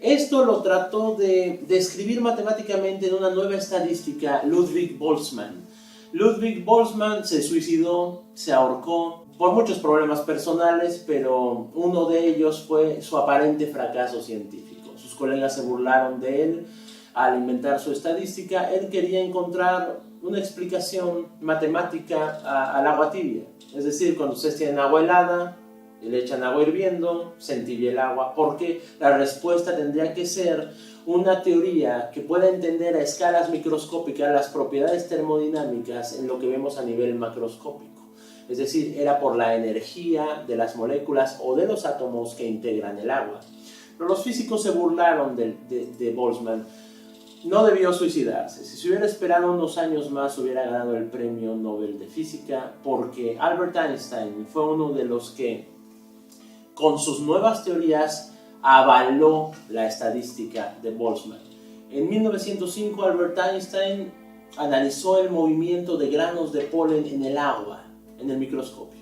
Speaker 1: Esto lo trató de describir matemáticamente en una nueva estadística Ludwig Boltzmann. Ludwig Boltzmann se suicidó, se ahorcó por muchos problemas personales, pero uno de ellos fue su aparente fracaso científico. Sus colegas se burlaron de él al inventar su estadística. Él quería encontrar una explicación matemática al agua tibia. Es decir, cuando ustedes tienen agua helada y le echan agua hirviendo, se entibia el agua, porque la respuesta tendría que ser una teoría que pueda entender a escalas microscópicas las propiedades termodinámicas en lo que vemos a nivel macroscópico. Es decir, era por la energía de las moléculas o de los átomos que integran el agua. Pero los físicos se burlaron de Boltzmann. No debió suicidarse. Si se hubiera esperado unos años más, hubiera ganado el premio Nobel de Física, porque Albert Einstein fue uno de los que, con sus nuevas teorías, avaló la estadística de Boltzmann. En 1905, Albert Einstein analizó el movimiento de granos de polen en el agua, en el microscopio.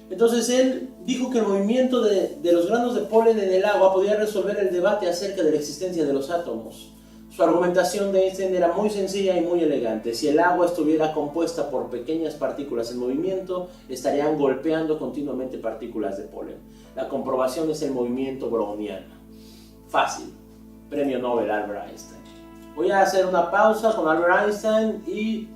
Speaker 1: Entonces él dijo que el movimiento de los granos de polen en el agua podía resolver el debate acerca de la existencia de los átomos. Su argumentación de Einstein era muy sencilla y muy elegante. Si el agua estuviera compuesta por pequeñas partículas en movimiento, estarían golpeando continuamente partículas de polen. La comprobación es el movimiento browniano. Fácil. Premio Nobel Albert Einstein. Voy a hacer una pausa con Albert Einstein y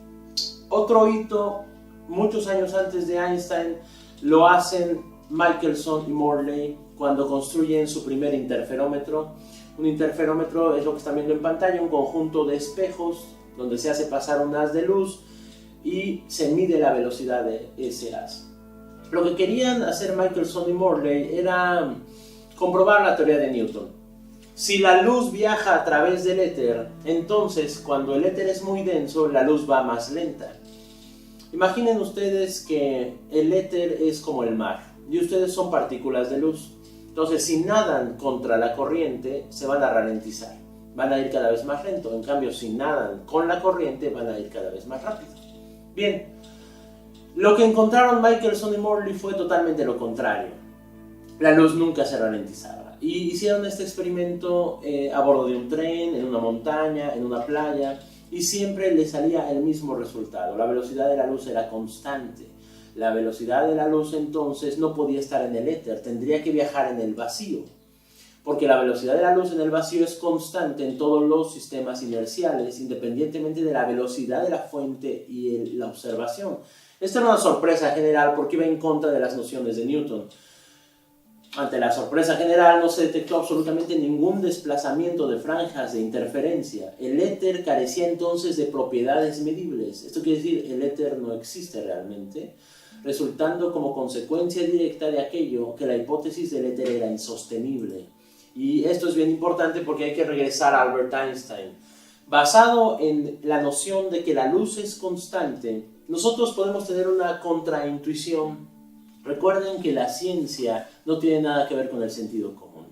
Speaker 1: otro hito, muchos años antes de Einstein, lo hacen Michelson y Morley cuando construyen su primer interferómetro. Un interferómetro es lo que están viendo en pantalla, un conjunto de espejos donde se hace pasar un haz de luz y se mide la velocidad de ese haz. Lo que querían hacer Michelson y Morley era comprobar la teoría de Newton. Si la luz viaja a través del éter, entonces cuando el éter es muy denso, la luz va más lenta. Imaginen ustedes que el éter es como el mar y ustedes son partículas de luz. Entonces, si nadan contra la corriente, se van a ralentizar. Van a ir cada vez más lento. En cambio, si nadan con la corriente, van a ir cada vez más rápido. Bien, lo que encontraron Michelson y Morley fue totalmente lo contrario. La luz nunca se ralentizaba. Y hicieron este experimento a bordo de un tren, en una montaña, en una playa, y siempre les salía el mismo resultado. La velocidad de la luz era constante. La velocidad de la luz entonces no podía estar en el éter, tendría que viajar en el vacío, porque la velocidad de la luz en el vacío es constante en todos los sistemas inerciales, independientemente de la velocidad de la fuente y la observación. Esta era una sorpresa general porque iba en contra de las nociones de Newton. Ante la sorpresa general no se detectó absolutamente ningún desplazamiento de franjas de interferencia. El éter carecía entonces de propiedades medibles. Esto quiere decir el éter no existe realmente, resultando como consecuencia directa de aquello que la hipótesis del éter era insostenible. Y esto es bien importante porque hay que regresar a Albert Einstein. Basado en la noción de que la luz es constante, nosotros podemos tener una contraintuición. Recuerden que la ciencia no tiene nada que ver con el sentido común.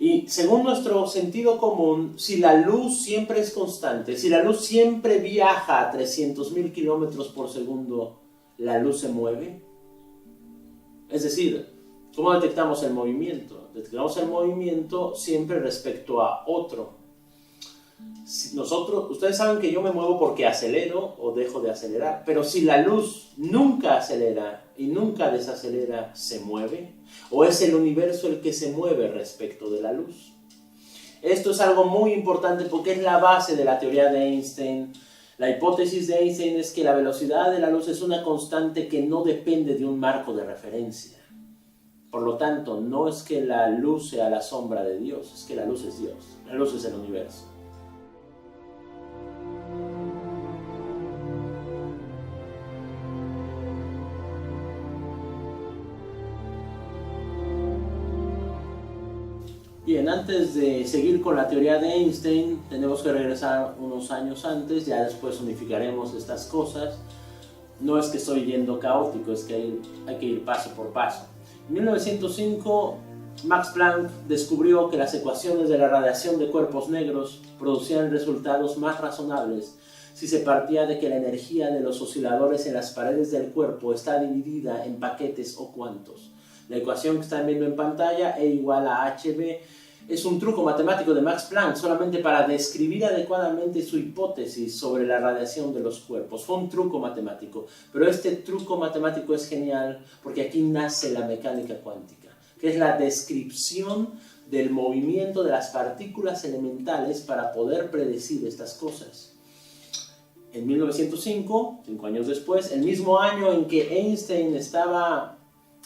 Speaker 1: Y según nuestro sentido común, si la luz siempre es constante, si la luz siempre viaja a 300.000 kilómetros por segundo, ¿la luz se mueve? Es decir, ¿cómo detectamos el movimiento? Detectamos el movimiento siempre respecto a otro. Ustedes saben que yo me muevo porque acelero o dejo de acelerar, pero si la luz nunca acelera y nunca desacelera, ¿se mueve? ¿O es el universo el que se mueve respecto de la luz? Esto es algo muy importante porque es la base de la teoría de Einstein. La hipótesis de Einstein es que la velocidad de la luz es una constante que no depende de un marco de referencia. Por lo tanto, no es que la luz sea la sombra de Dios, es que la luz es Dios, la luz es el universo. Bien, antes de seguir con la teoría de Einstein, tenemos que regresar unos años antes, ya después unificaremos estas cosas. No es que estoy yendo caótico, es que hay que ir paso por paso. En 1905, Max Planck descubrió que las ecuaciones de la radiación de cuerpos negros producían resultados más razonables si se partía de que la energía de los osciladores en las paredes del cuerpo está dividida en paquetes o cuantos. La ecuación que están viendo en pantalla, E igual a hb, es un truco matemático de Max Planck solamente para describir adecuadamente su hipótesis sobre la radiación de los cuerpos. Fue un truco matemático, pero este truco matemático es genial porque aquí nace la mecánica cuántica, que es la descripción del movimiento de las partículas elementales para poder predecir estas cosas. En 1905, 5 años después, el mismo año en que Einstein estaba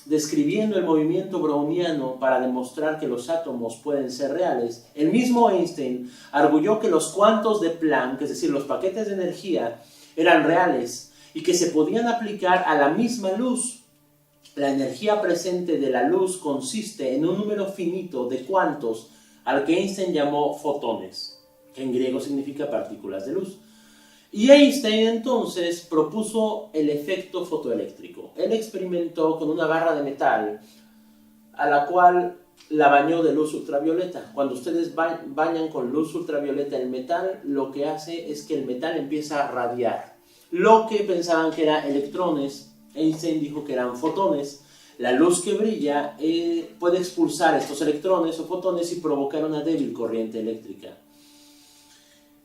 Speaker 1: describiendo el movimiento browniano para demostrar que los átomos pueden ser reales, el mismo Einstein arguyó que los cuantos de Planck, es decir, los paquetes de energía, eran reales y que se podían aplicar a la misma luz. La energía presente de la luz consiste en un número finito de cuantos al que Einstein llamó fotones, que en griego significa partículas de luz. Y Einstein entonces propuso el efecto fotoeléctrico. Él experimentó con una barra de metal a la cual la bañó de luz ultravioleta. Cuando ustedes bañan con luz ultravioleta el metal, lo que hace es que el metal empieza a radiar. Lo que pensaban que eran electrones, Einstein dijo que eran fotones. La luz que brilla puede expulsar estos electrones o fotones y provocar una débil corriente eléctrica.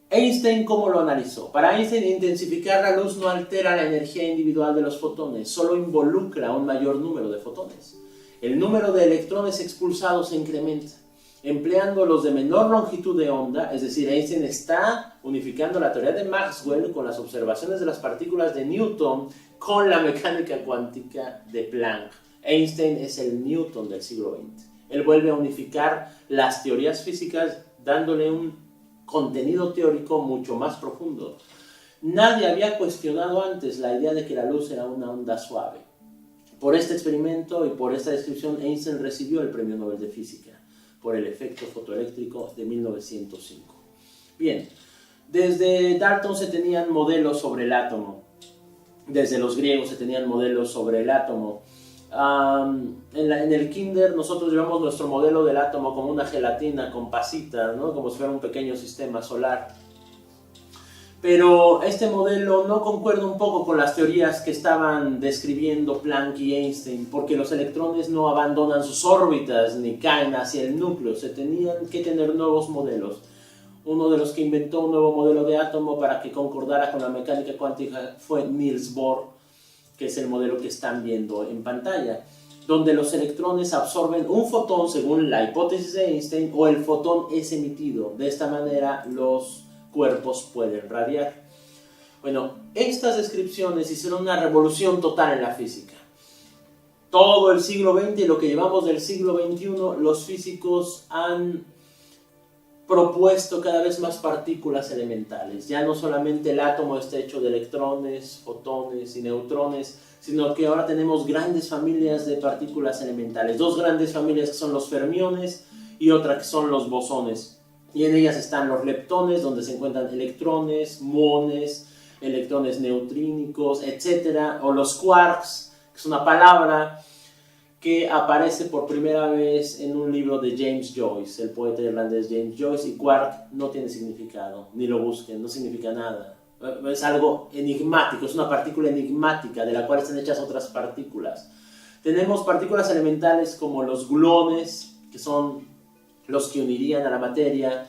Speaker 1: Einstein, ¿cómo lo analizó? Para Einstein, intensificar la luz no altera la energía individual de los fotones, solo involucra un mayor número de fotones. El número de electrones expulsados se incrementa. Empleando los de menor longitud de onda, es decir, Einstein está unificando la teoría de Maxwell con las observaciones de las partículas de Newton con la mecánica cuántica de Planck. Einstein es el Newton del siglo XX. Él vuelve a unificar las teorías físicas dándole un contenido teórico mucho más profundo. Nadie había cuestionado antes la idea de que la luz era una onda suave. Por este experimento y por esta descripción, Einstein recibió el Premio Nobel de Física por el efecto fotoeléctrico de 1905. Bien, desde Dalton se tenían modelos sobre el átomo. Desde los griegos se tenían modelos sobre el átomo. En el kinder nosotros llevamos nuestro modelo del átomo como una gelatina con pasitas, ¿no? Como si fuera un pequeño sistema solar. Pero este modelo no concuerda un poco con las teorías que estaban describiendo Planck y Einstein, porque los electrones no abandonan sus órbitas ni caen hacia el núcleo. Se tenían que tener nuevos modelos. Uno de los que inventó un nuevo modelo de átomo para que concordara con la mecánica cuántica fue Niels Bohr, que es el modelo que están viendo en pantalla, donde los electrones absorben un fotón según la hipótesis de Einstein o el fotón es emitido. De esta manera los cuerpos pueden radiar. Bueno, estas descripciones hicieron una revolución total en la física. Todo el siglo XX y lo que llevamos del siglo XXI, los físicos han propuesto cada vez más partículas elementales. Ya no solamente el átomo está hecho de electrones, fotones y neutrones, sino que ahora tenemos grandes familias de partículas elementales. Dos grandes familias que son los fermiones y otra que son los bosones. Y en ellas están los leptones, donde se encuentran electrones, muones, electrones neutrínicos, etc. O los quarks, que es una palabra que aparece por primera vez en un libro de James Joyce, el poeta irlandés James Joyce, y quark no tiene significado, ni lo busquen, no significa nada. Es algo enigmático, es una partícula enigmática de la cual están hechas otras partículas. Tenemos partículas elementales como los gluones, que son los que unirían a la materia,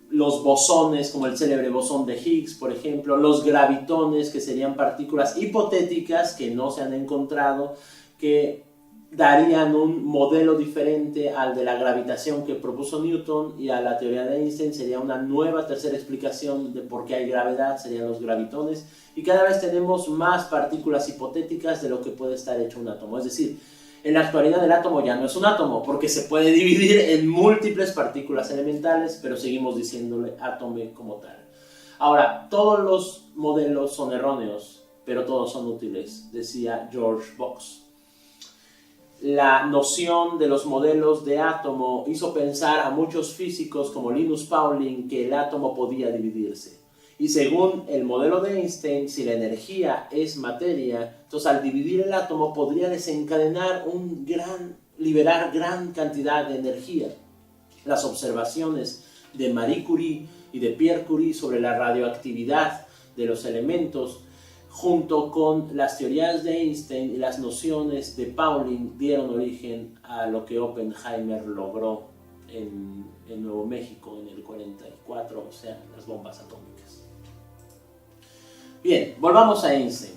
Speaker 1: los bosones, como el célebre bosón de Higgs, por ejemplo, los gravitones, que serían partículas hipotéticas que no se han encontrado, que darían un modelo diferente al de la gravitación que propuso Newton, y a la teoría de Einstein sería una nueva tercera explicación de por qué hay gravedad, serían los gravitones, y cada vez tenemos más partículas hipotéticas de lo que puede estar hecho un átomo. Es decir, en la actualidad el átomo ya no es un átomo, porque se puede dividir en múltiples partículas elementales, pero seguimos diciéndole átomo como tal. Ahora, todos los modelos son erróneos, pero todos son útiles, decía George Box. La noción de los modelos de átomo hizo pensar a muchos físicos como Linus Pauling que el átomo podía dividirse. Y según el modelo de Einstein, si la energía es materia, entonces al dividir el átomo podría desencadenar liberar gran cantidad de energía. Las observaciones de Marie Curie y de Pierre Curie sobre la radioactividad de los elementos junto con las teorías de Einstein y las nociones de Pauling, dieron origen a lo que Oppenheimer logró en Nuevo México en el 44, o sea, las bombas atómicas. Bien, volvamos a Einstein.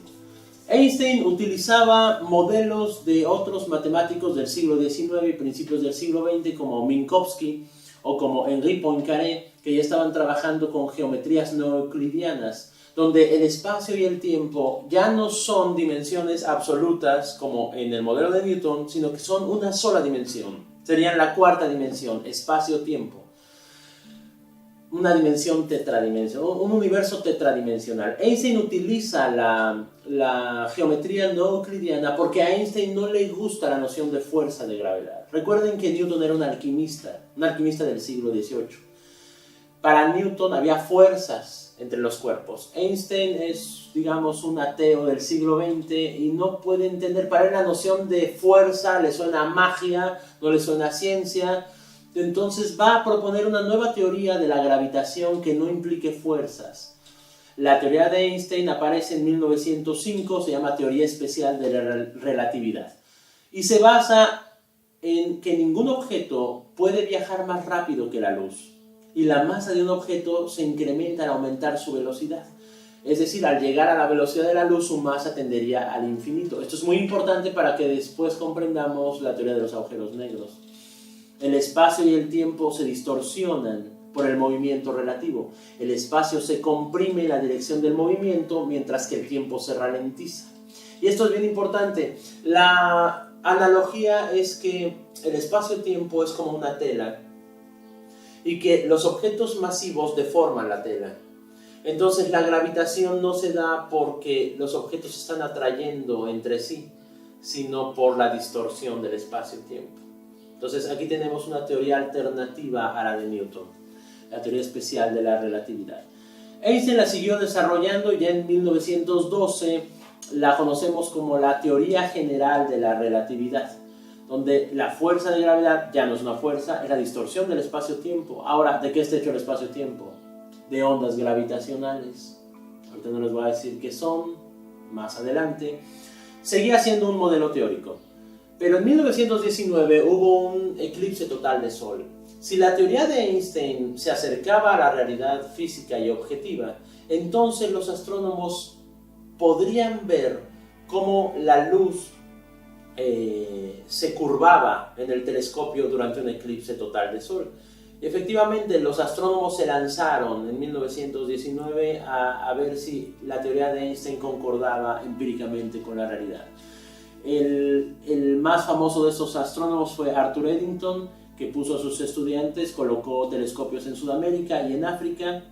Speaker 1: Einstein utilizaba modelos de otros matemáticos del siglo XIX y principios del siglo XX como Minkowski o como Henri Poincaré, que ya estaban trabajando con geometrías no euclidianas, donde el espacio y el tiempo ya no son dimensiones absolutas como en el modelo de Newton, sino que son una sola dimensión. Serían la cuarta dimensión, espacio-tiempo. Una dimensión tetradimensional, un universo tetradimensional. Einstein utiliza la geometría no euclidiana porque a Einstein no le gusta la noción de fuerza de gravedad. Recuerden que Newton era un alquimista del siglo XVIII. Para Newton había fuerzas entre los cuerpos. Einstein es, digamos, un ateo del siglo XX y no puede entender, para él la noción de fuerza le suena a magia, no le suena a ciencia. Entonces va a proponer una nueva teoría de la gravitación que no implique fuerzas. La teoría de Einstein aparece en 1905, se llama teoría especial de la relatividad. Y se basa en que ningún objeto puede viajar más rápido que la luz. Y la masa de un objeto se incrementa al aumentar su velocidad. Es decir, al llegar a la velocidad de la luz, su masa tendería al infinito. Esto es muy importante para que después comprendamos la teoría de los agujeros negros. El espacio y el tiempo se distorsionan por el movimiento relativo. El espacio se comprime en la dirección del movimiento, mientras que el tiempo se ralentiza. Y esto es bien importante. La analogía es que el espacio-tiempo es como una tela y que los objetos masivos deforman la tela. Entonces la gravitación no se da porque los objetos se están atrayendo entre sí, sino por la distorsión del espacio-tiempo. Entonces aquí tenemos una teoría alternativa a la de Newton, la teoría especial de la relatividad. Einstein la siguió desarrollando y ya en 1912 la conocemos como la teoría general de la relatividad, donde la fuerza de gravedad ya no es una fuerza, es la distorsión del espacio-tiempo. Ahora, ¿de qué está hecho el espacio-tiempo? De ondas gravitacionales. Ahorita no les voy a decir qué son, más adelante. Seguía siendo un modelo teórico. Pero en 1919 hubo un eclipse total de Sol. Si la teoría de Einstein se acercaba a la realidad física y objetiva, entonces los astrónomos podrían ver cómo la luz se curvaba en el telescopio durante un eclipse total de Sol. Y efectivamente, los astrónomos se lanzaron en 1919 a ver si la teoría de Einstein concordaba empíricamente con la realidad. El más famoso de estos astrónomos fue Arthur Eddington, que puso a sus estudiantes, colocó telescopios en Sudamérica y en África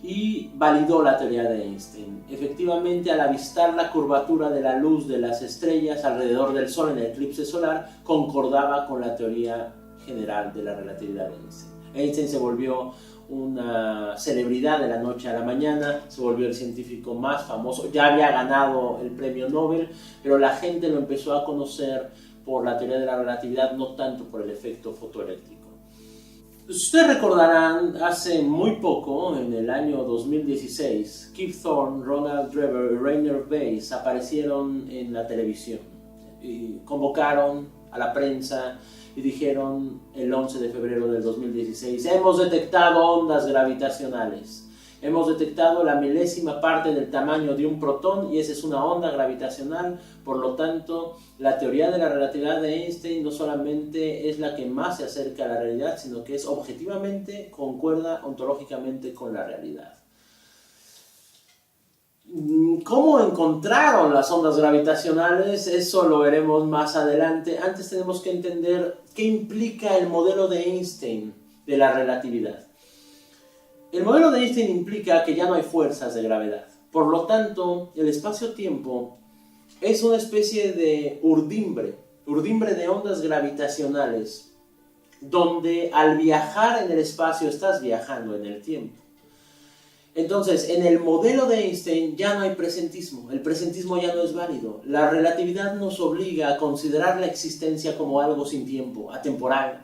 Speaker 1: y validó la teoría de Einstein. Efectivamente, al avistar la curvatura de la luz de las estrellas alrededor del Sol en el eclipse solar, concordaba con la teoría general de la relatividad de Einstein. Einstein se volvió una celebridad de la noche a la mañana, se volvió el científico más famoso, ya había ganado el premio Nobel, pero la gente lo empezó a conocer por la teoría de la relatividad, no tanto por el efecto fotoeléctrico. Ustedes recordarán, hace muy poco, en el año 2016, Kip Thorne, Ronald Drever y Rainer Weiss aparecieron en la televisión y convocaron a la prensa y dijeron el 11 de febrero del 2016, hemos detectado ondas gravitacionales. Hemos detectado la milésima parte del tamaño de un protón y esa es una onda gravitacional. Por lo tanto, la teoría de la relatividad de Einstein no solamente es la que más se acerca a la realidad, sino que es objetivamente, concuerda ontológicamente con la realidad. ¿Cómo encontraron las ondas gravitacionales? Eso lo veremos más adelante. Antes tenemos que entender qué implica el modelo de Einstein de la relatividad. El modelo de Einstein implica que ya no hay fuerzas de gravedad. Por lo tanto, el espacio-tiempo es una especie de urdimbre de ondas gravitacionales, donde al viajar en el espacio estás viajando en el tiempo. Entonces, en el modelo de Einstein ya no hay presentismo. El presentismo ya no es válido. La relatividad nos obliga a considerar la existencia como algo sin tiempo, atemporal.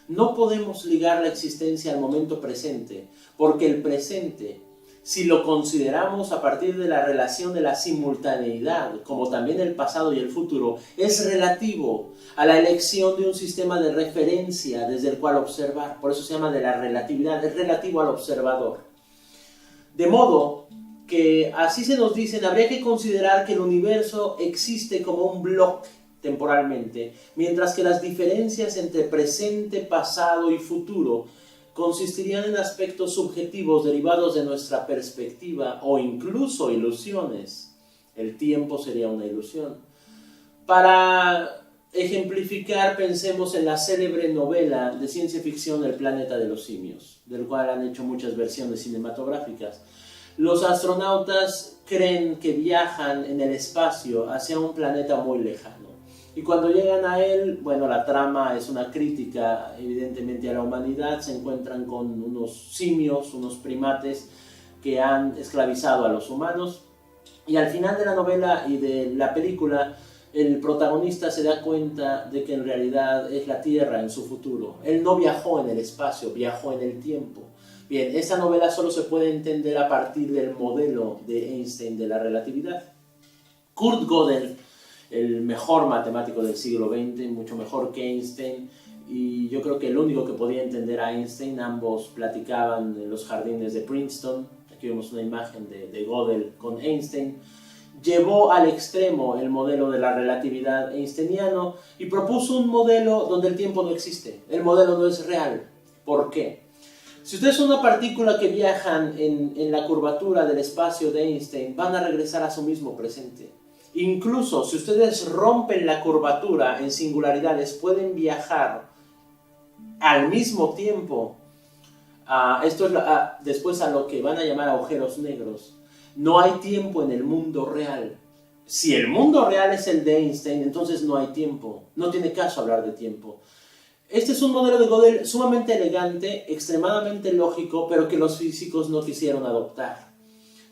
Speaker 1: No podemos ligar la existencia al momento presente, porque el presente si lo consideramos a partir de la relación de la simultaneidad, como también el pasado y el futuro, es relativo a la elección de un sistema de referencia desde el cual observar. Por eso se llama de la relatividad, es relativo al observador. De modo que, así se nos dicen, habría que considerar que el universo existe como un bloque temporalmente, mientras que las diferencias entre presente, pasado y futuro consistirían en aspectos subjetivos derivados de nuestra perspectiva o incluso ilusiones. El tiempo sería una ilusión. Para ejemplificar, pensemos en la célebre novela de ciencia ficción El planeta de los simios, del cual han hecho muchas versiones cinematográficas. Los astronautas creen que viajan en el espacio hacia un planeta muy lejano. Y cuando llegan a él, bueno, la trama es una crítica evidentemente a la humanidad. Se encuentran con unos simios, unos primates que han esclavizado a los humanos. Y al final de la novela y de la película, el protagonista se da cuenta de que en realidad es la Tierra en su futuro. Él no viajó en el espacio, viajó en el tiempo. Bien, esta novela solo se puede entender a partir del modelo de Einstein de la relatividad. Kurt Gödel, el mejor matemático del siglo XX, mucho mejor que Einstein, y yo creo que el único que podía entender a Einstein. Ambos platicaban en los jardines de Princeton. Aquí vemos una imagen de Gödel con Einstein. Llevó al extremo el modelo de la relatividad einsteiniano y propuso un modelo donde el tiempo no existe. El modelo no es real. ¿Por qué? Si ustedes son una partícula que viajan en la curvatura del espacio de Einstein, van a regresar a su mismo presente. Incluso si ustedes rompen la curvatura en singularidades, pueden viajar al mismo tiempo. Esto es después a lo que van a llamar agujeros negros. No hay tiempo en el mundo real. Si el mundo real es el de Einstein, entonces no hay tiempo. No tiene caso hablar de tiempo. Este es un modelo de Gödel sumamente elegante, extremadamente lógico, pero que los físicos no quisieron adoptar.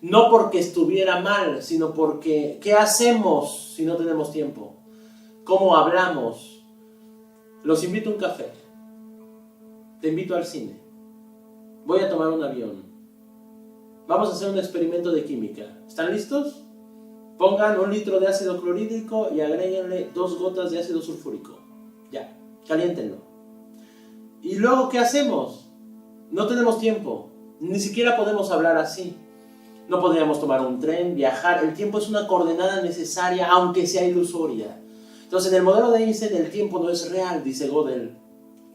Speaker 1: No porque estuviera mal, sino porque ¿qué hacemos si no tenemos tiempo? ¿Cómo hablamos? Los invito a un café. Te invito al cine. Voy a tomar un avión. Vamos a hacer un experimento de química. ¿Están listos? Pongan 1 litro de ácido clorhídrico y agréguenle 2 gotas de ácido sulfúrico. Ya, caliéntenlo. ¿Y luego qué hacemos? No tenemos tiempo. Ni siquiera podemos hablar así. No podríamos tomar un tren, viajar. El tiempo es una coordenada necesaria, aunque sea ilusoria. Entonces, en el modelo de Einstein, el tiempo no es real, dice Gödel.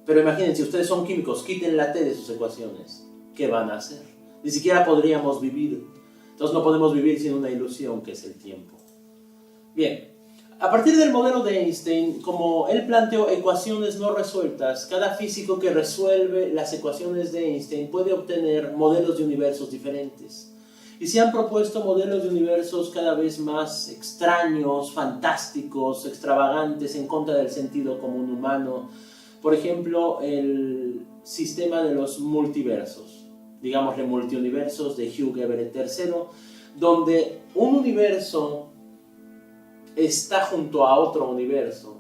Speaker 1: Pero imagínense, ustedes son químicos, quiten la T de sus ecuaciones. ¿Qué van a hacer? Ni siquiera podríamos vivir. Entonces, no podemos vivir sin una ilusión, que es el tiempo. Bien, a partir del modelo de Einstein, como él planteó ecuaciones no resueltas, cada físico que resuelve las ecuaciones de Einstein puede obtener modelos de universos diferentes. Y se han propuesto modelos de universos cada vez más extraños, fantásticos, extravagantes, en contra del sentido común humano. Por ejemplo, el sistema de los multiversos, digámosle multiuniversos de Hugh Everett III, donde un universo está junto a otro universo,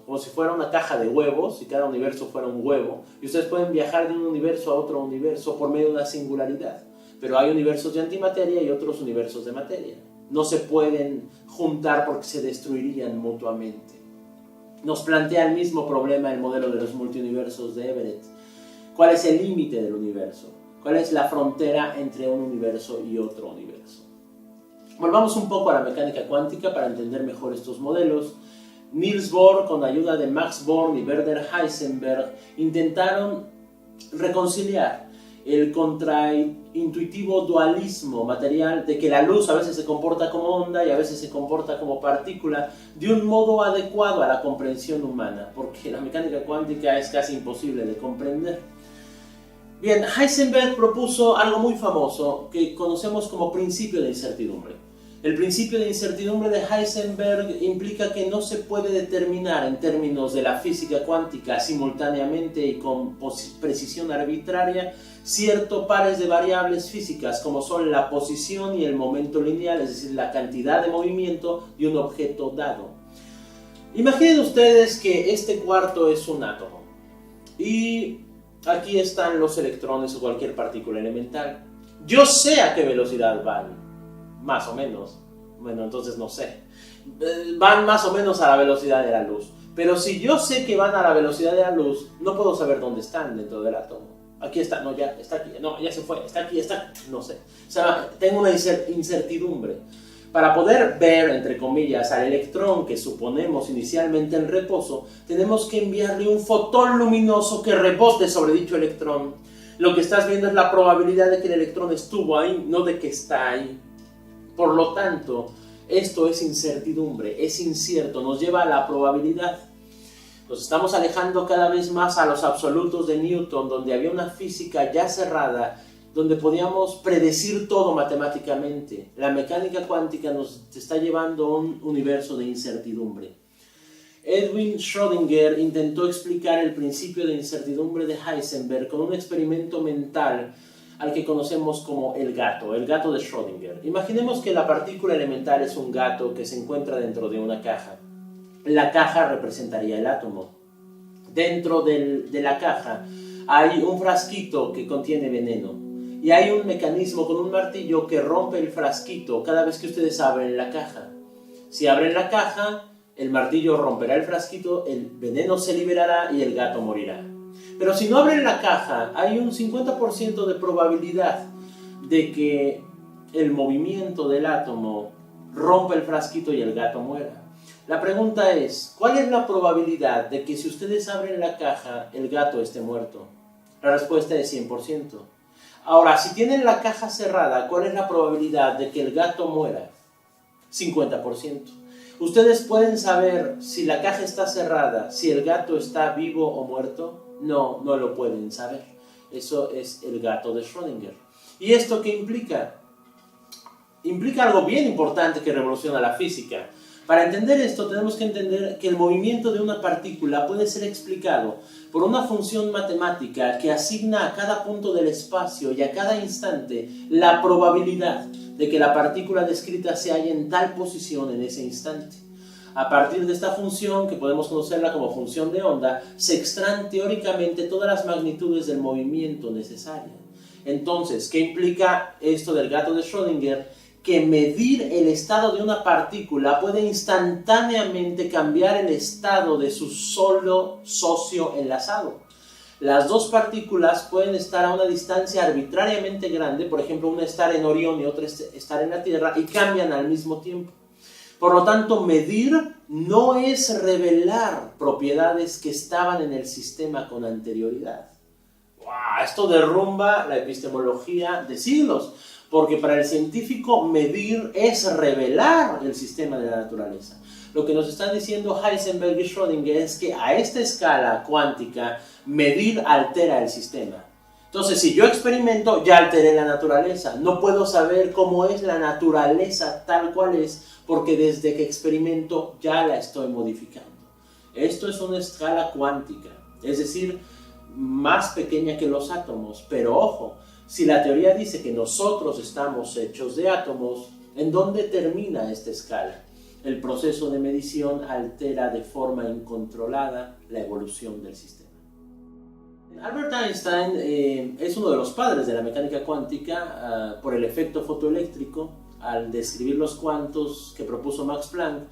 Speaker 1: como si fuera una caja de huevos, y cada universo fuera un huevo, y ustedes pueden viajar de un universo a otro universo por medio de una singularidad. Pero hay universos de antimateria y otros universos de materia. No se pueden juntar porque se destruirían mutuamente. Nos plantea el mismo problema el modelo de los multiuniversos de Everett. ¿Cuál es el límite del universo? ¿Cuál es la frontera entre un universo y otro universo? Volvamos un poco a la mecánica cuántica para entender mejor estos modelos. Niels Bohr, con ayuda de Max Born y Werner Heisenberg, intentaron reconciliar el contraintuitivo dualismo material de que la luz a veces se comporta como onda y a veces se comporta como partícula de un modo adecuado a la comprensión humana, porque la mecánica cuántica es casi imposible de comprender. Bien, Heisenberg propuso algo muy famoso que conocemos como principio de incertidumbre. El principio de incertidumbre de Heisenberg implica que no se puede determinar en términos de la física cuántica simultáneamente y con precisión arbitraria ciertos pares de variables físicas como son la posición y el momento lineal, es decir, la cantidad de movimiento de un objeto dado. Imaginen ustedes que este cuarto es un átomo y aquí están los electrones o cualquier partícula elemental. Yo sé a qué velocidad van, más o menos. Bueno, entonces no sé. Van más o menos a la velocidad de la luz. Pero si yo sé que van a la velocidad de la luz, no puedo saber dónde están dentro del átomo. Aquí está, no, ya está aquí, no, ya se fue, está aquí, está, no sé. O sea, tengo una incertidumbre. Para poder ver, entre comillas, al electrón que suponemos inicialmente en reposo, tenemos que enviarle un fotón luminoso que rebote sobre dicho electrón. Lo que estás viendo es la probabilidad de que el electrón estuvo ahí, no de que está ahí. Por lo tanto, esto es incertidumbre, es incierto, nos lleva a la probabilidad. Nos estamos alejando cada vez más a los absolutos de Newton, donde había una física ya cerrada, donde podíamos predecir todo matemáticamente. La mecánica cuántica nos está llevando a un universo de incertidumbre. Erwin Schrödinger intentó explicar el principio de incertidumbre de Heisenberg con un experimento mental al que conocemos como el gato de Schrödinger. Imaginemos que la partícula elemental es un gato que se encuentra dentro de una caja. La caja representaría el átomo. Dentro de la caja hay un frasquito que contiene veneno. Y hay un mecanismo con un martillo que rompe el frasquito cada vez que ustedes abren la caja. Si abren la caja, el martillo romperá el frasquito, el veneno se liberará y el gato morirá. Pero si no abren la caja, hay un 50% de probabilidad de que el movimiento del átomo rompa el frasquito y el gato muera. La pregunta es, ¿cuál es la probabilidad de que si ustedes abren la caja, el gato esté muerto? La respuesta es 100%. Ahora, si tienen la caja cerrada, ¿cuál es la probabilidad de que el gato muera? 50%. ¿Ustedes pueden saber si la caja está cerrada, si el gato está vivo o muerto? No, no lo pueden saber. Eso es el gato de Schrödinger. ¿Y esto qué implica? Implica algo bien importante que revoluciona la física. Para entender esto tenemos que entender que el movimiento de una partícula puede ser explicado por una función matemática que asigna a cada punto del espacio y a cada instante la probabilidad de que la partícula descrita se halle en tal posición en ese instante. A partir de esta función, que podemos conocerla como función de onda, se extraen teóricamente todas las magnitudes del movimiento necesario. Entonces, ¿qué implica esto del gato de Schrödinger? Que medir el estado de una partícula puede instantáneamente cambiar el estado de su solo socio enlazado. Las dos partículas pueden estar a una distancia arbitrariamente grande, por ejemplo, una estar en Orión y otra estar en la Tierra, y cambian al mismo tiempo. Por lo tanto, medir no es revelar propiedades que estaban en el sistema con anterioridad. ¡Wow! Esto derrumba la epistemología de siglos. Porque para el científico medir es revelar el sistema de la naturaleza. Lo que nos están diciendo Heisenberg y Schrödinger es que a esta escala cuántica medir altera el sistema. Entonces, si yo experimento, ya alteré la naturaleza. No puedo saber cómo es la naturaleza tal cual es, porque desde que experimento ya la estoy modificando. Esto es una escala cuántica, es decir, más pequeña que los átomos, pero ojo, si la teoría dice que nosotros estamos hechos de átomos, ¿en dónde termina esta escala? El proceso de medición altera de forma incontrolada la evolución del sistema. Albert Einstein es uno de los padres de la mecánica cuántica por el efecto fotoeléctrico al describir los cuantos que propuso Max Planck.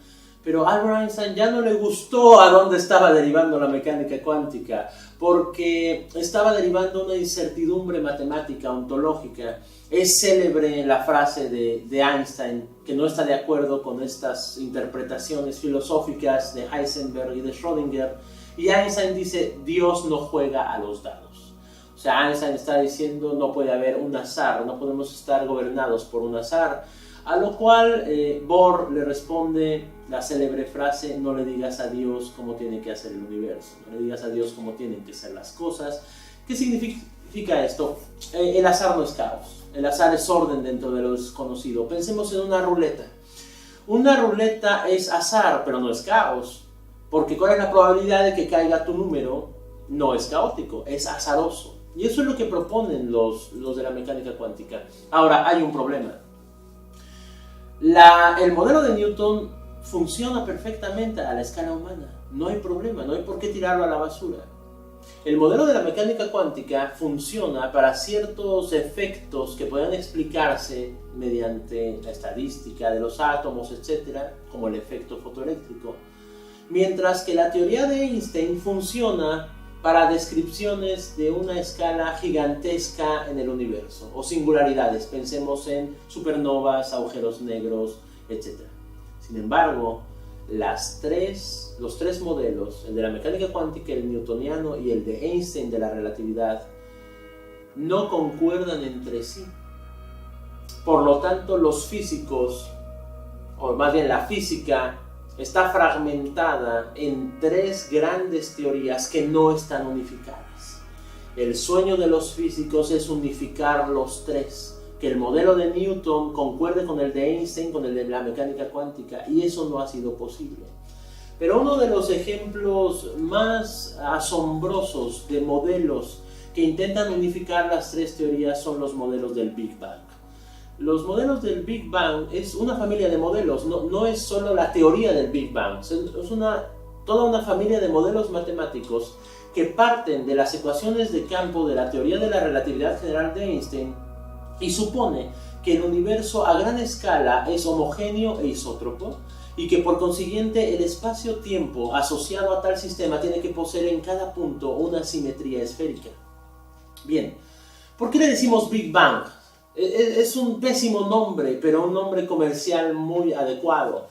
Speaker 1: Pero a Albert Einstein ya no le gustó a dónde estaba derivando la mecánica cuántica, porque estaba derivando una incertidumbre matemática ontológica. Es célebre la frase de Einstein, que no está de acuerdo con estas interpretaciones filosóficas de Heisenberg y de Schrödinger, y Einstein dice, Dios no juega a los dados. O sea, Einstein está diciendo, no puede haber un azar, no podemos estar gobernados por un azar. A lo cual Bohr le responde la célebre frase, no le digas a Dios cómo tiene que hacer el universo, no le digas a Dios cómo tienen que ser las cosas. ¿Qué significa esto? El azar no es caos, el azar es orden dentro de lo desconocido. Pensemos en una ruleta. Una ruleta es azar, pero no es caos, porque ¿cuál es la probabilidad de que caiga tu número? No es caótico, es azaroso. Y eso es lo que proponen los de la mecánica cuántica. Ahora, hay un problema. El modelo de Newton funciona perfectamente a la escala humana. No hay problema, no hay por qué tirarlo a la basura. El modelo de la mecánica cuántica funciona para ciertos efectos que puedan explicarse mediante la estadística de los átomos, etc., como el efecto fotoeléctrico, mientras que la teoría de Einstein funciona para descripciones de una escala gigantesca en el universo, o singularidades, pensemos en supernovas, agujeros negros, etc. Sin embargo, los tres modelos, el de la mecánica cuántica, el newtoniano y el de Einstein de la relatividad, no concuerdan entre sí. Por lo tanto, los físicos, o más bien la física, está fragmentada en tres grandes teorías que no están unificadas. El sueño de los físicos es unificar los tres, que el modelo de Newton concuerde con el de Einstein, con el de la mecánica cuántica, y eso no ha sido posible. Pero uno de los ejemplos más asombrosos de modelos que intentan unificar las tres teorías son los modelos del Big Bang. Los modelos del Big Bang es una familia de modelos, no es solo la teoría del Big Bang, es toda una familia de modelos matemáticos que parten de las ecuaciones de campo de la teoría de la relatividad general de Einstein y supone que el universo a gran escala es homogéneo e isótropo y que por consiguiente el espacio-tiempo asociado a tal sistema tiene que poseer en cada punto una simetría esférica. Bien, ¿por qué le decimos Big Bang? Es un pésimo nombre, pero un nombre comercial muy adecuado.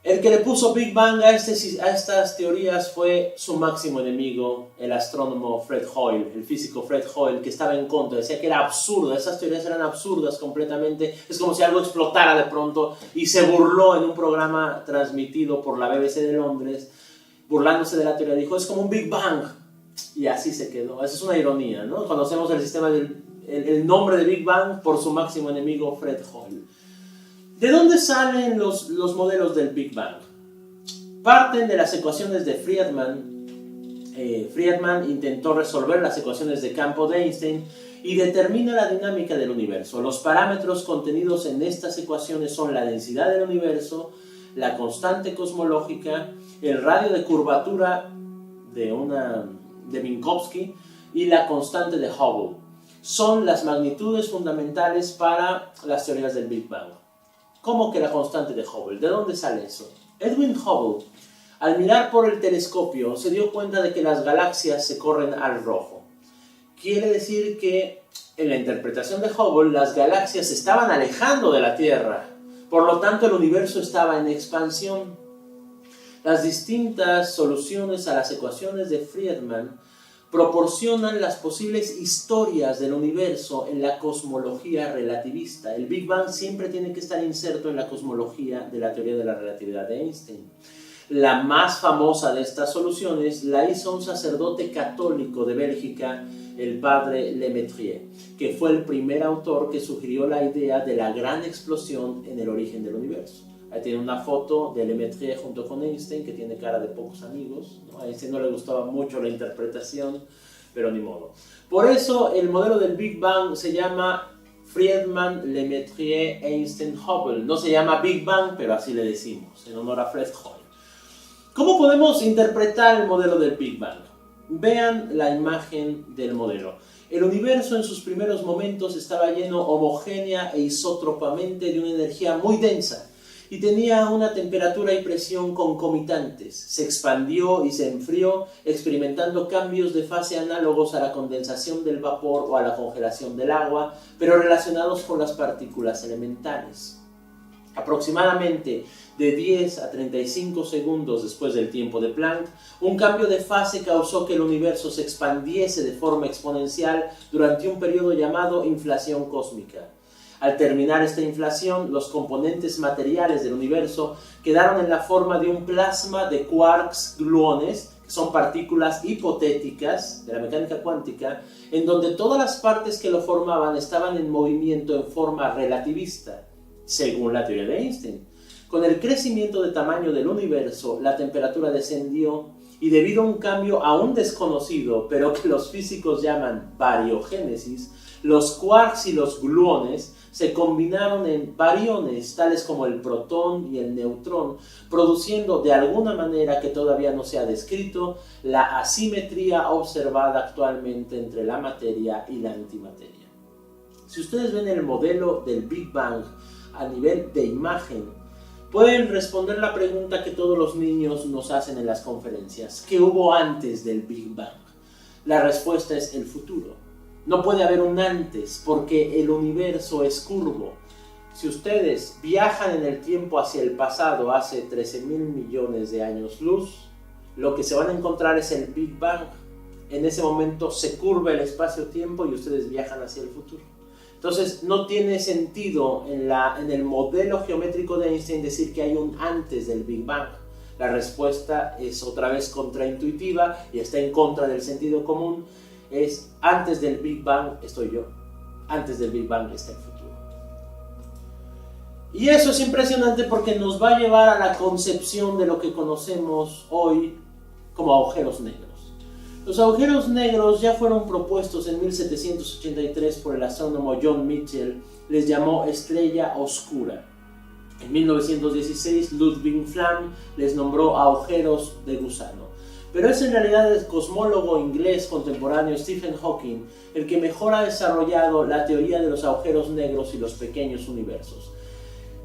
Speaker 1: El que le puso Big Bang a estas teorías fue su máximo enemigo, el astrónomo Fred Hoyle, el físico Fred Hoyle, que estaba en contra, decía que era absurdo, esas teorías eran absurdas completamente, es como si algo explotara de pronto, y se burló en un programa transmitido por la BBC de Londres, burlándose de la teoría, dijo, es como un Big Bang, y así se quedó. Esa es una ironía, ¿no? Conocemos el sistema el nombre de Big Bang por su máximo enemigo Fred Hoyle. ¿De dónde salen los modelos del Big Bang? Parten de las ecuaciones de Friedman. Friedman intentó resolver las ecuaciones de campo de Einstein y determina la dinámica del universo. Los parámetros contenidos en estas ecuaciones son la densidad del universo, la constante cosmológica, el radio de curvatura de Minkowski y la constante de Hubble. Son las magnitudes fundamentales para las teorías del Big Bang. ¿Cómo que la constante de Hubble? ¿De dónde sale eso? Edwin Hubble, al mirar por el telescopio, se dio cuenta de que las galaxias se corren al rojo. Quiere decir que en la interpretación de Hubble, las galaxias se estaban alejando de la Tierra. Por lo tanto, el universo estaba en expansión. Las distintas soluciones a las ecuaciones de Friedman proporcionan las posibles historias del universo en la cosmología relativista. El Big Bang siempre tiene que estar inserto en la cosmología de la teoría de la relatividad de Einstein. La más famosa de estas soluciones la hizo un sacerdote católico de Bélgica, el padre Lemaitre, que fue el primer autor que sugirió la idea de la gran explosión en el origen del universo. Ahí tiene una foto de Lemaitre junto con Einstein, que tiene cara de pocos amigos, ¿no? A Einstein no le gustaba mucho la interpretación, pero ni modo. Por eso el modelo del Big Bang se llama Friedman, Lemaitre, Einstein, Hubble. No se llama Big Bang, pero así le decimos, en honor a Fred Hoyle. ¿Cómo podemos interpretar el modelo del Big Bang? Vean la imagen del modelo. El universo en sus primeros momentos estaba lleno homogénea e isótropamente de una energía muy densa, y tenía una temperatura y presión concomitantes. Se expandió y se enfrió, experimentando cambios de fase análogos a la condensación del vapor o a la congelación del agua, pero relacionados con las partículas elementales. Aproximadamente de 10 a 35 segundos después del tiempo de Planck, un cambio de fase causó que el universo se expandiese de forma exponencial durante un periodo llamado inflación cósmica. Al terminar esta inflación, los componentes materiales del universo quedaron en la forma de un plasma de quarks gluones, que son partículas hipotéticas de la mecánica cuántica, en donde todas las partes que lo formaban estaban en movimiento en forma relativista, según la teoría de Einstein. Con el crecimiento de tamaño del universo, la temperatura descendió y debido a un cambio aún desconocido, pero que los físicos llaman bariogénesis, los quarks y los gluones se combinaron en bariones, tales como el protón y el neutrón, produciendo de alguna manera que todavía no se ha descrito la asimetría observada actualmente entre la materia y la antimateria. Si ustedes ven el modelo del Big Bang a nivel de imagen, pueden responder la pregunta que todos los niños nos hacen en las conferencias: ¿qué hubo antes del Big Bang? La respuesta es el futuro. No puede haber un antes porque el universo es curvo. Si ustedes viajan en el tiempo hacia el pasado, hace 13.000 millones de años luz, lo que se van a encontrar es el Big Bang. En ese momento se curva el espacio-tiempo y ustedes viajan hacia el futuro. Entonces no tiene sentido en el modelo geométrico de Einstein decir que hay un antes del Big Bang. La respuesta es otra vez contraintuitiva y está en contra del sentido común. Es antes del Big Bang estoy yo, antes del Big Bang está el futuro. Y eso es impresionante porque nos va a llevar a la concepción de lo que conocemos hoy como agujeros negros. Los agujeros negros ya fueron propuestos en 1783 por el astrónomo John Michell, les llamó estrella oscura. En 1916 Ludwig Flamm les nombró agujeros de gusano. Pero es en realidad el cosmólogo inglés contemporáneo Stephen Hawking el que mejor ha desarrollado la teoría de los agujeros negros y los pequeños universos.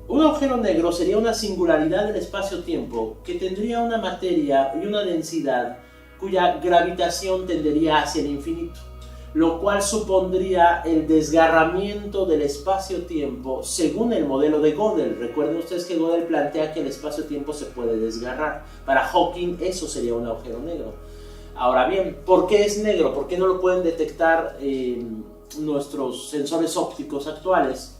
Speaker 1: Un agujero negro sería una singularidad del espacio-tiempo que tendría una materia y una densidad cuya gravitación tendería hacia el infinito, lo cual supondría el desgarramiento del espacio-tiempo según el modelo de Gödel. Recuerden ustedes que Gödel plantea que el espacio-tiempo se puede desgarrar. Para Hawking eso sería un agujero negro. Ahora bien, ¿por qué es negro? ¿Por qué no lo pueden detectar nuestros sensores ópticos actuales?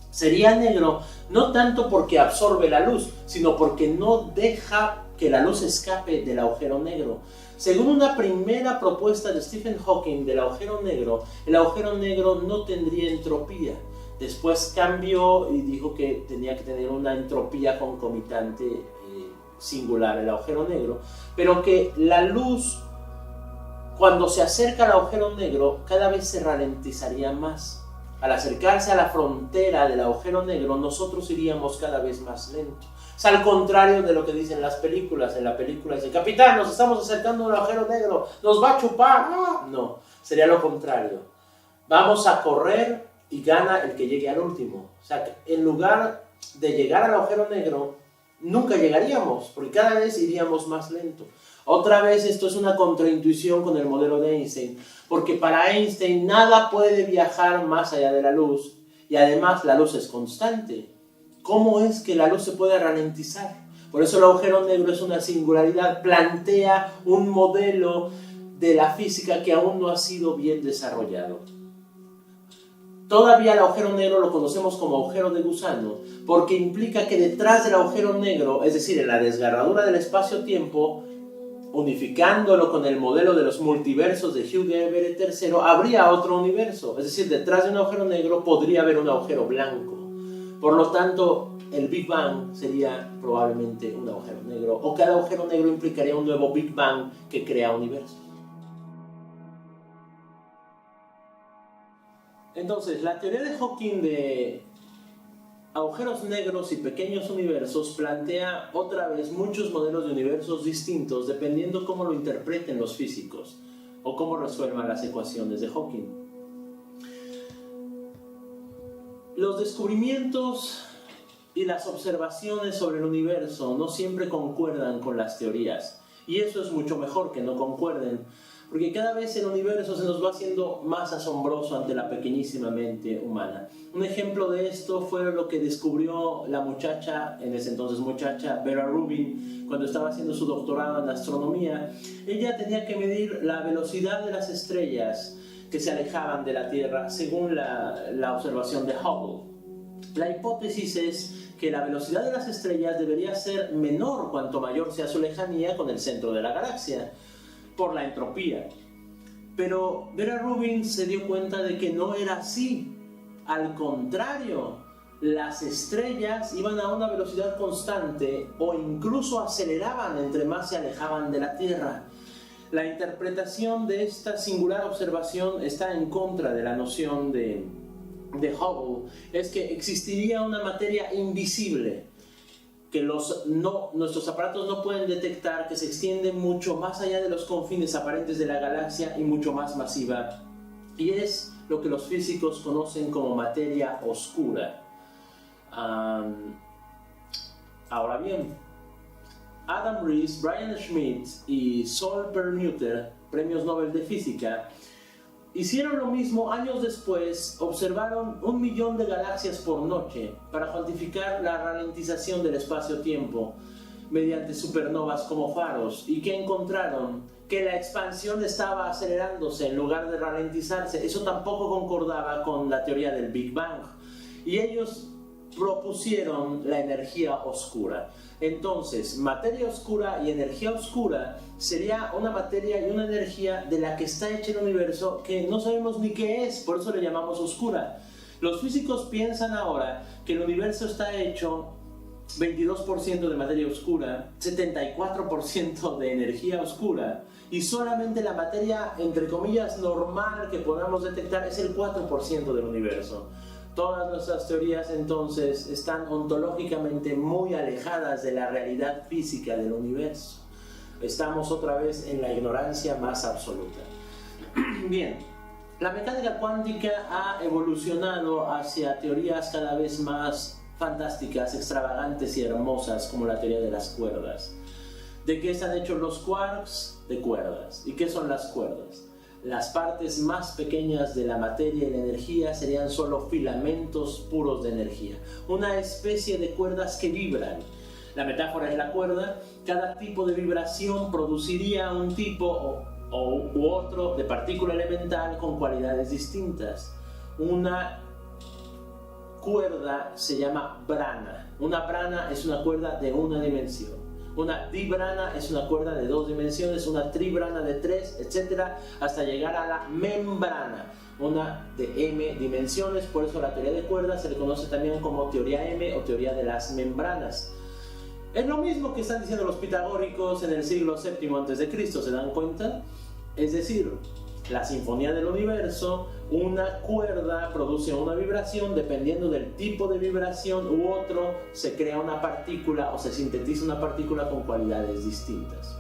Speaker 1: Sería negro no tanto porque absorbe la luz, sino porque no deja que la luz escape del agujero negro. Según una primera propuesta de Stephen Hawking del agujero negro, el agujero negro no tendría entropía. Después cambió y dijo que tenía que tener una entropía concomitante singular el agujero negro, pero que la luz, cuando se acerca al agujero negro, cada vez se ralentizaría más. Al acercarse a la frontera del agujero negro, nosotros iríamos cada vez más lento. Es al contrario de lo que dicen las películas. En la película dicen: capitán, nos estamos acercando al agujero negro, nos va a chupar. ¡Ah! No, sería lo contrario. Vamos a correr y gana el que llegue al último. O sea, en lugar de llegar al agujero negro, nunca llegaríamos, porque cada vez iríamos más lento. Otra vez esto es una contraintuición con el modelo de Einstein, porque para Einstein nada puede viajar más allá de la luz, y además la luz es constante. ¿Cómo es que la luz se puede ralentizar? Por eso el agujero negro es una singularidad, plantea un modelo de la física que aún no ha sido bien desarrollado. Todavía el agujero negro lo conocemos como agujero de gusano, porque implica que detrás del agujero negro, es decir, en la desgarradura del espacio-tiempo, unificándolo con el modelo de los multiversos de Hugh Everett III, habría otro universo. Es decir, detrás de un agujero negro podría haber un agujero blanco. Por lo tanto, el Big Bang sería probablemente un agujero negro, o cada agujero negro implicaría un nuevo Big Bang que crea universos. Entonces, la teoría de Hawking de agujeros negros y pequeños universos plantea otra vez muchos modelos de universos distintos dependiendo cómo lo interpreten los físicos o cómo resuelvan las ecuaciones de Hawking. Los descubrimientos y las observaciones sobre el universo no siempre concuerdan con las teorías, y eso es mucho mejor que no concuerden, porque cada vez el universo se nos va haciendo más asombroso ante la pequeñísima mente humana. Un ejemplo de esto fue lo que descubrió la muchacha, en ese entonces muchacha, Vera Rubin, cuando estaba haciendo su doctorado en astronomía. Ella tenía que medir la velocidad de las estrellas que se alejaban de la Tierra según la observación de Hubble. La hipótesis es que la velocidad de las estrellas debería ser menor cuanto mayor sea su lejanía con el centro de la galaxia, por la entropía. Pero Vera Rubin se dio cuenta de que no era así. Al contrario, las estrellas iban a una velocidad constante o incluso aceleraban entre más se alejaban de la Tierra. La interpretación de esta singular observación está en contra de la noción de de Hubble es que existiría una materia invisible que nuestros aparatos no pueden detectar, que se extiende mucho más allá de los confines aparentes de la galaxia y mucho más masiva, y es lo que los físicos conocen como materia oscura. Ahora bien, Adam Riess, Brian Schmidt y Sol Perlmutter, premios Nobel de Física, hicieron lo mismo años después. Observaron 1 millón de galaxias por noche para cuantificar la ralentización del espacio-tiempo mediante supernovas como faros, y que encontraron que la expansión estaba acelerándose en lugar de ralentizarse. Eso tampoco concordaba con la teoría del Big Bang, y ellos propusieron la energía oscura. Entonces, materia oscura y energía oscura sería una materia y una energía de la que está hecho el universo que no sabemos ni qué es, por eso le llamamos oscura. Los físicos piensan ahora que el universo está hecho 22% de materia oscura, 74% de energía oscura, y solamente la materia, entre comillas, normal que podamos detectar es el 4% del universo. Todas nuestras teorías entonces están ontológicamente muy alejadas de la realidad física del universo. Estamos otra vez en la ignorancia más absoluta. Bien, la mecánica cuántica ha evolucionado hacia teorías cada vez más fantásticas, extravagantes y hermosas, como la teoría de las cuerdas. ¿De qué están hechos los quarks? De cuerdas. ¿Y qué son las cuerdas? Las partes más pequeñas de la materia y la energía serían solo filamentos puros de energía, una especie de cuerdas que vibran. La metáfora es la cuerda. Cada tipo de vibración produciría un tipo u otro de partícula elemental con cualidades distintas. Una cuerda se llama brana. Una brana es una cuerda de una dimensión. Una dibrana es una cuerda de 2 dimensiones, una tribrana de 3, etc., hasta llegar a la membrana, una de m dimensiones. Por eso la teoría de cuerdas se le conoce también como teoría M o teoría de las membranas. Es lo mismo que están diciendo los pitagóricos en el siglo VII a.C., ¿se dan cuenta? Es decir, la sinfonía del universo, una cuerda produce una vibración, dependiendo del tipo de vibración u otro, se crea una partícula o se sintetiza una partícula con cualidades distintas.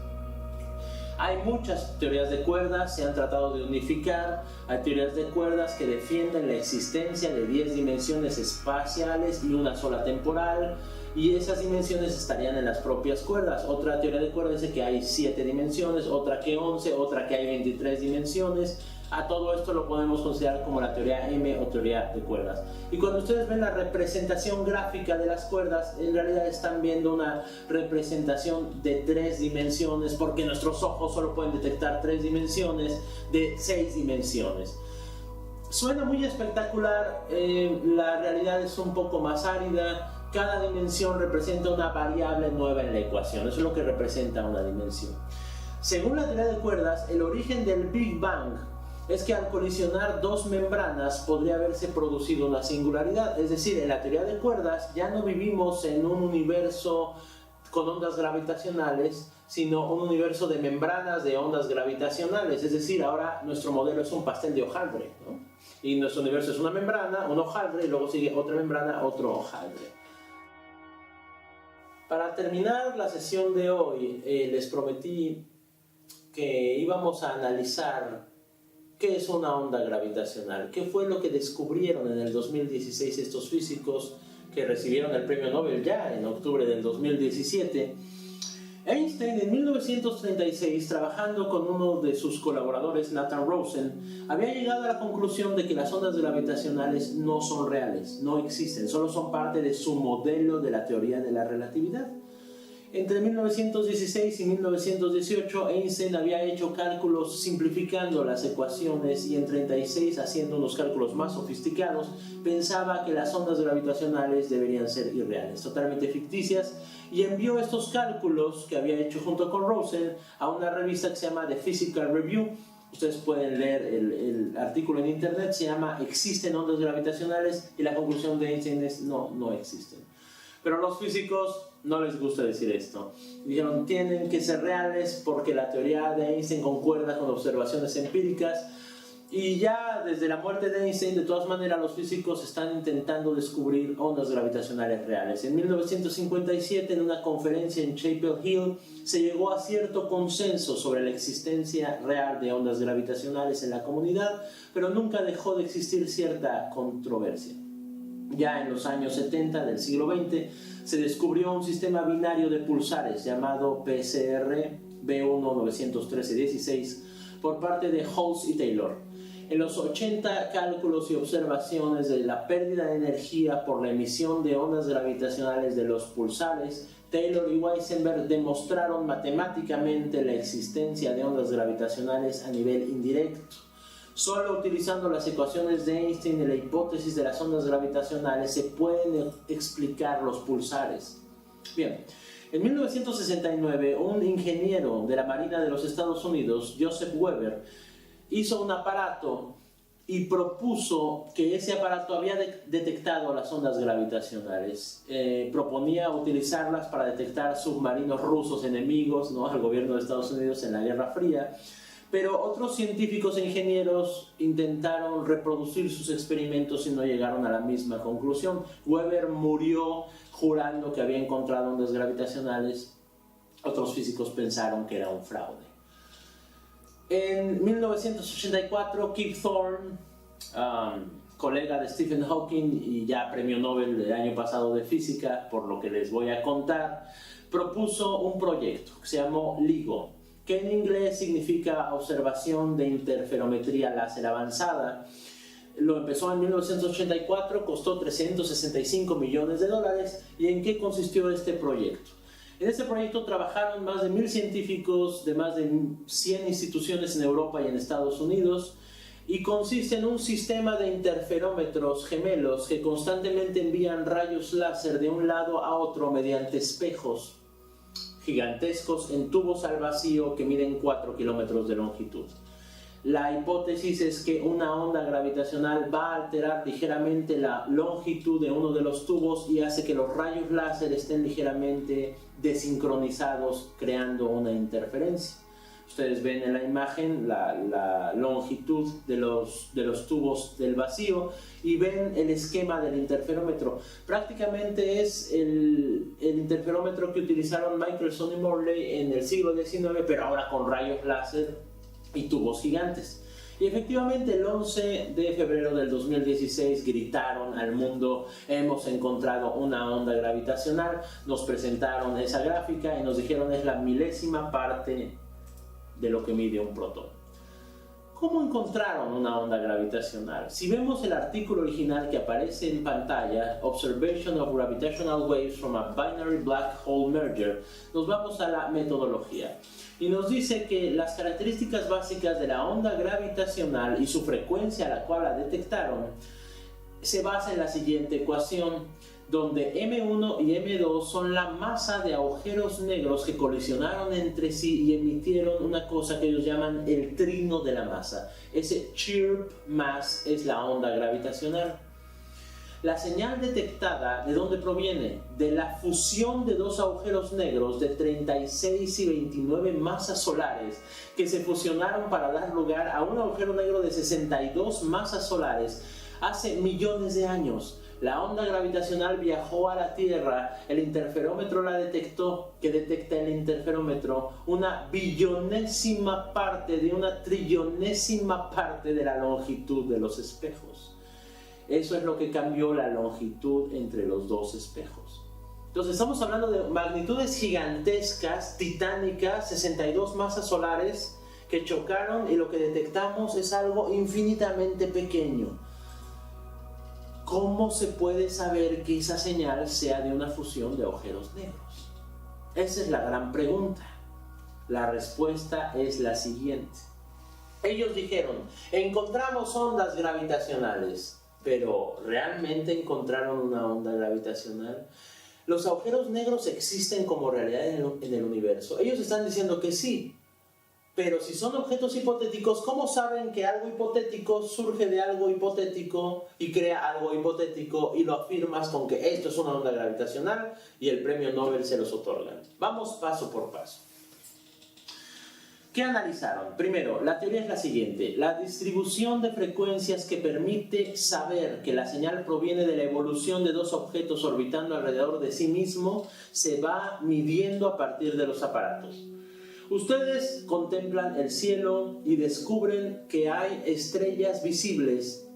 Speaker 1: Hay muchas teorías de cuerdas, se han tratado de unificar. Hay teorías de cuerdas que defienden la existencia de 10 dimensiones espaciales y una sola temporal, y esas dimensiones estarían en las propias cuerdas. Otra teoría de cuerdas dice que hay 7 dimensiones, otra que 11, otra que hay 23 dimensiones. A todo esto lo podemos considerar como la teoría M o teoría de cuerdas. Y cuando ustedes ven la representación gráfica de las cuerdas, en realidad están viendo una representación de 3 dimensiones, porque nuestros ojos solo pueden detectar 3 dimensiones de 6 dimensiones. Suena muy espectacular, la realidad es un poco más árida. Cada dimensión representa una variable nueva en la ecuación, eso es lo que representa una dimensión. Según la teoría de cuerdas, el origen del Big Bang es que al colisionar 2 membranas podría haberse producido una singularidad. Es decir, en la teoría de cuerdas ya no vivimos en un universo con ondas gravitacionales, sino un universo de membranas de ondas gravitacionales. Es decir, ahora nuestro modelo es un pastel de hojaldre, ¿no? Y nuestro universo es una membrana, un hojaldre, y luego sigue otra membrana, otro hojaldre. Para terminar la sesión de hoy, les prometí que íbamos a analizar qué es una onda gravitacional, qué fue lo que descubrieron en el 2016 estos físicos que recibieron el premio Nobel ya en octubre del 2017. Einstein en 1936, trabajando con uno de sus colaboradores, Nathan Rosen, había llegado a la conclusión de que las ondas gravitacionales no son reales, no existen, solo son parte de su modelo de la teoría de la relatividad. Entre 1916 y 1918, Einstein había hecho cálculos simplificando las ecuaciones, y en 1936, haciendo unos cálculos más sofisticados, pensaba que las ondas gravitacionales deberían ser irreales, totalmente ficticias, y envió estos cálculos que había hecho junto con Rosen a una revista que se llama The Physical Review. Ustedes pueden leer el artículo en internet, se llama ¿Existen ondas gravitacionales? Y la conclusión de Einstein es no existen. Pero a los físicos no les gusta decir esto. Dijeron, tienen que ser reales porque la teoría de Einstein concuerda con observaciones empíricas. Y ya desde la muerte de Einstein, de todas maneras, los físicos están intentando descubrir ondas gravitacionales reales. En 1957, en una conferencia en Chapel Hill, se llegó a cierto consenso sobre la existencia real de ondas gravitacionales en la comunidad, pero nunca dejó de existir cierta controversia. Ya en los años 70 del siglo XX, se descubrió un sistema binario de pulsares llamado PCR B1-913-16 por parte de Hulse y Taylor. En los 80 cálculos y observaciones de la pérdida de energía por la emisión de ondas gravitacionales de los pulsares, Taylor y Weissenberg demostraron matemáticamente la existencia de ondas gravitacionales a nivel indirecto. Solo utilizando las ecuaciones de Einstein y la hipótesis de las ondas gravitacionales se pueden explicar los pulsares. Bien, en 1969 un ingeniero de la Marina de los Estados Unidos, Joseph Weber, hizo un aparato y propuso que ese aparato había detectado las ondas gravitacionales. Proponía utilizarlas para detectar submarinos rusos enemigos, ¿no?, al gobierno de Estados Unidos en la Guerra Fría. Pero otros científicos e ingenieros intentaron reproducir sus experimentos y no llegaron a la misma conclusión. Weber murió jurando que había encontrado ondas gravitacionales. Otros físicos pensaron que era un fraude. En 1984, Kip Thorne, colega de Stephen Hawking y ya premio Nobel del año pasado de física, por lo que les voy a contar, propuso un proyecto que se llamó LIGO, que en inglés significa Observación de Interferometría Láser Avanzada. Lo empezó en 1984, costó 365 millones de dólares. ¿Y en qué consistió este proyecto? En este proyecto trabajaron más de 1.000 científicos de más de 100 instituciones en Europa y en Estados Unidos, y consiste en un sistema de interferómetros gemelos que constantemente envían rayos láser de un lado a otro mediante espejos gigantescos en tubos al vacío que miden 4 kilómetros de longitud. La hipótesis es que una onda gravitacional va a alterar ligeramente la longitud de uno de los tubos y hace que los rayos láser estén ligeramente desincronizados, creando una interferencia. Ustedes ven en la imagen la longitud de los tubos del vacío y ven el esquema del interferómetro. Prácticamente es el interferómetro que utilizaron Michelson y Morley en el siglo XIX, pero ahora con rayos láser y tubos gigantes. Y efectivamente el 11 de febrero del 2016 gritaron al mundo: hemos encontrado una onda gravitacional. Nos presentaron esa gráfica y nos dijeron es la milésima parte de lo que mide un protón. ¿Cómo encontraron una onda gravitacional? Si vemos el artículo original que aparece en pantalla, Observation of Gravitational Waves from a Binary Black Hole Merger, nos vamos a la metodología. Y nos dice que las características básicas de la onda gravitacional y su frecuencia a la cual la detectaron se basa en la siguiente ecuación, donde M1 y M2 son la masa de agujeros negros que colisionaron entre sí y emitieron una cosa que ellos llaman el trino de la masa. Ese chirp mass es la onda gravitacional. La señal detectada, ¿de dónde proviene? De la fusión de dos agujeros negros de 36 y 29 masas solares que se fusionaron para dar lugar a un agujero negro de 62 masas solares hace millones de años. La onda gravitacional viajó a la Tierra, el interferómetro la detectó. ¿Qué detecta el interferómetro? Una billonésima parte de una trillonésima parte de la longitud de los espejos. Eso es lo que cambió la longitud entre los dos espejos. Entonces estamos hablando de magnitudes gigantescas, titánicas, 62 masas solares que chocaron, y lo que detectamos es algo infinitamente pequeño. ¿Cómo se puede saber que esa señal sea de una fusión de agujeros negros? Esa es la gran pregunta. La respuesta es la siguiente. Ellos dijeron, encontramos ondas gravitacionales. Pero ¿realmente encontraron una onda gravitacional? ¿Los agujeros negros existen como realidad en el universo? Ellos están diciendo que sí, pero si son objetos hipotéticos, ¿cómo saben que algo hipotético surge de algo hipotético y crea algo hipotético y lo afirmas con que esto es una onda gravitacional y el premio Nobel se los otorgan? Vamos paso por paso. ¿Qué analizaron? Primero, la teoría es la siguiente. La distribución de frecuencias que permite saber que la señal proviene de la evolución de dos objetos orbitando alrededor de sí mismo se va midiendo a partir de los aparatos. Ustedes contemplan el cielo y descubren que hay estrellas visibles,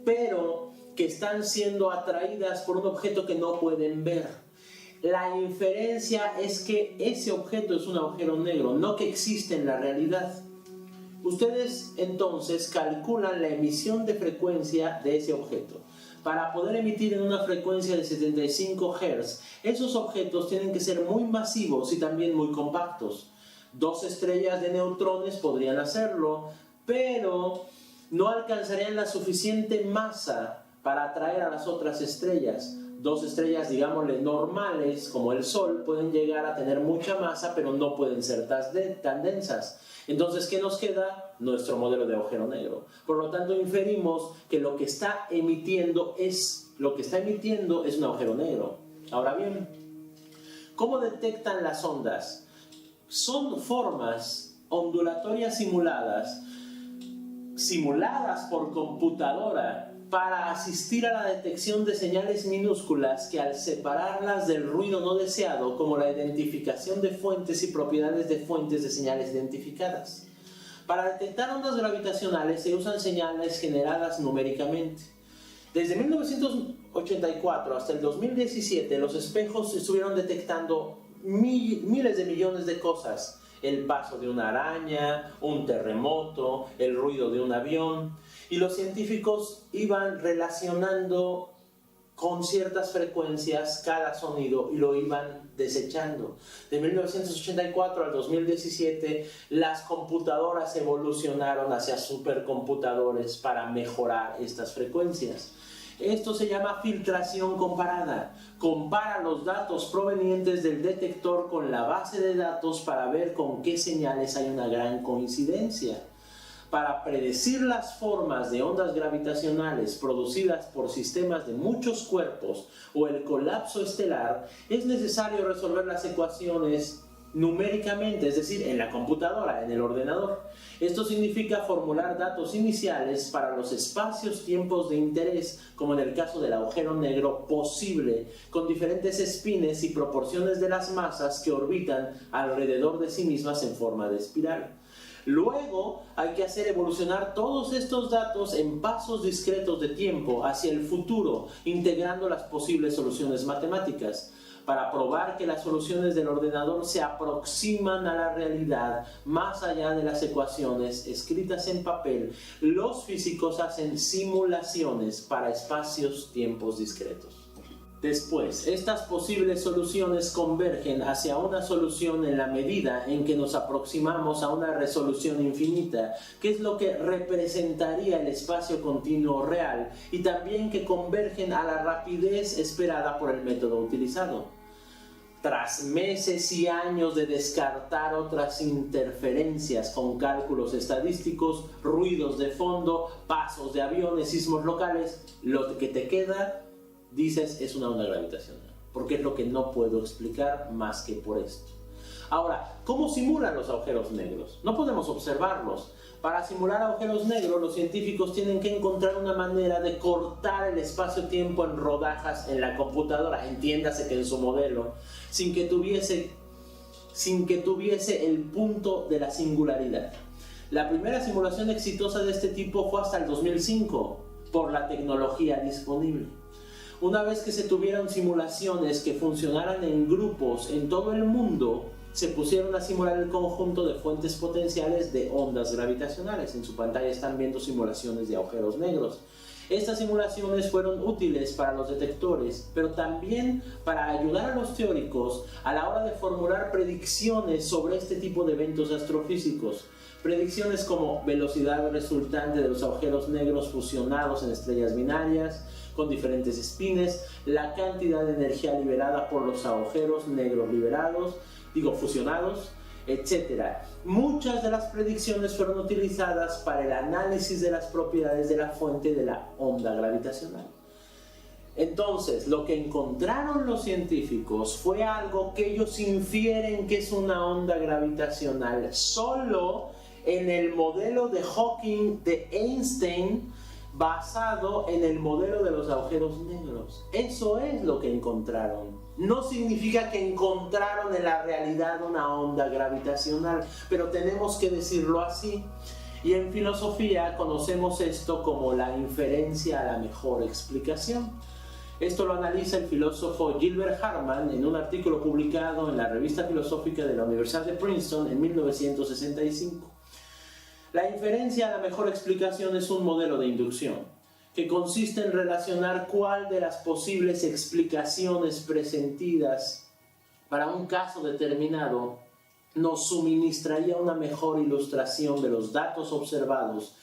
Speaker 1: pero que están siendo atraídas por un objeto que no pueden ver. La inferencia es que ese objeto es un agujero negro, no que existe en la realidad. Ustedes entonces calculan la emisión de frecuencia de ese objeto. Para poder emitir en una frecuencia de 75 Hz, esos objetos tienen que ser muy masivos y también muy compactos. 2 estrellas de neutrones podrían hacerlo, pero no alcanzarían la suficiente masa para atraer a las otras estrellas. 2 estrellas, digámosle, normales, como el Sol, pueden llegar a tener mucha masa, pero no pueden ser tan densas. Entonces, ¿qué nos queda? Nuestro modelo de agujero negro. Por lo tanto, inferimos que lo que está emitiendo es un agujero negro. Ahora bien, ¿cómo detectan las ondas? Son formas ondulatorias simuladas por computadora, para asistir a la detección de señales minúsculas que, al separarlas del ruido no deseado, como la identificación de fuentes y propiedades de fuentes de señales identificadas. Para detectar ondas gravitacionales se usan señales generadas numéricamente. Desde 1984 hasta el 2017, los espejos estuvieron detectando miles de millones de cosas. El paso de una araña, un terremoto, el ruido de un avión. Y los científicos iban relacionando con ciertas frecuencias cada sonido y lo iban desechando. De 1984 al 2017, las computadoras evolucionaron hacia supercomputadores para mejorar estas frecuencias. Esto se llama filtración comparada. Compara los datos provenientes del detector con la base de datos para ver con qué señales hay una gran coincidencia. Para predecir las formas de ondas gravitacionales producidas por sistemas de muchos cuerpos o el colapso estelar, es necesario resolver las ecuaciones numéricamente, es decir, en la computadora, en el ordenador. Esto significa formular datos iniciales para los espacios-tiempos de interés, como en el caso del agujero negro posible, con diferentes espines y proporciones de las masas que orbitan alrededor de sí mismas en forma de espiral. Luego hay que hacer evolucionar todos estos datos en pasos discretos de tiempo hacia el futuro, integrando las posibles soluciones matemáticas. Para probar que las soluciones del ordenador se aproximan a la realidad más allá de las ecuaciones escritas en papel, los físicos hacen simulaciones para espacios-tiempos discretos. Después, estas posibles soluciones convergen hacia una solución en la medida en que nos aproximamos a una resolución infinita, que es lo que representaría el espacio continuo real, y también que convergen a la rapidez esperada por el método utilizado. Tras meses y años de descartar otras interferencias con cálculos estadísticos, ruidos de fondo, pasos de aviones, sismos locales, lo que te queda, dices, es una onda gravitacional, porque es lo que no puedo explicar más que por esto. Ahora, ¿cómo simulan los agujeros negros? No podemos observarlos. Para simular agujeros negros, los científicos tienen que encontrar una manera de cortar el espacio-tiempo en rodajas en la computadora, entiéndase que en su modelo, sin que tuviese el punto de la singularidad. La primera simulación exitosa de este tipo fue hasta el 2005, por la tecnología disponible. Una vez que se tuvieron simulaciones que funcionaran en grupos en todo el mundo, se pusieron a simular el conjunto de fuentes potenciales de ondas gravitacionales. En su pantalla están viendo simulaciones de agujeros negros. Estas simulaciones fueron útiles para los detectores, pero también para ayudar a los teóricos a la hora de formular predicciones sobre este tipo de eventos astrofísicos. Predicciones como velocidad resultante de los agujeros negros fusionados en estrellas binarias, con diferentes espines, la cantidad de energía liberada por los agujeros negros fusionados, etc. Muchas de las predicciones fueron utilizadas para el análisis de las propiedades de la fuente de la onda gravitacional. Entonces, lo que encontraron los científicos fue algo que ellos infieren que es una onda gravitacional solo en el modelo de Hawking de Einstein, basado en el modelo de los agujeros negros. Eso es lo que encontraron. No significa que encontraron en la realidad una onda gravitacional, pero tenemos que decirlo así. Y en filosofía conocemos esto como la inferencia a la mejor explicación. Esto lo analiza el filósofo Gilbert Harman en un artículo publicado en la Revista Filosófica de la Universidad de Princeton en 1965. La inferencia a la mejor explicación es un modelo de inducción que consiste en relacionar cuál de las posibles explicaciones presentidas para un caso determinado nos suministraría una mejor ilustración de los datos observados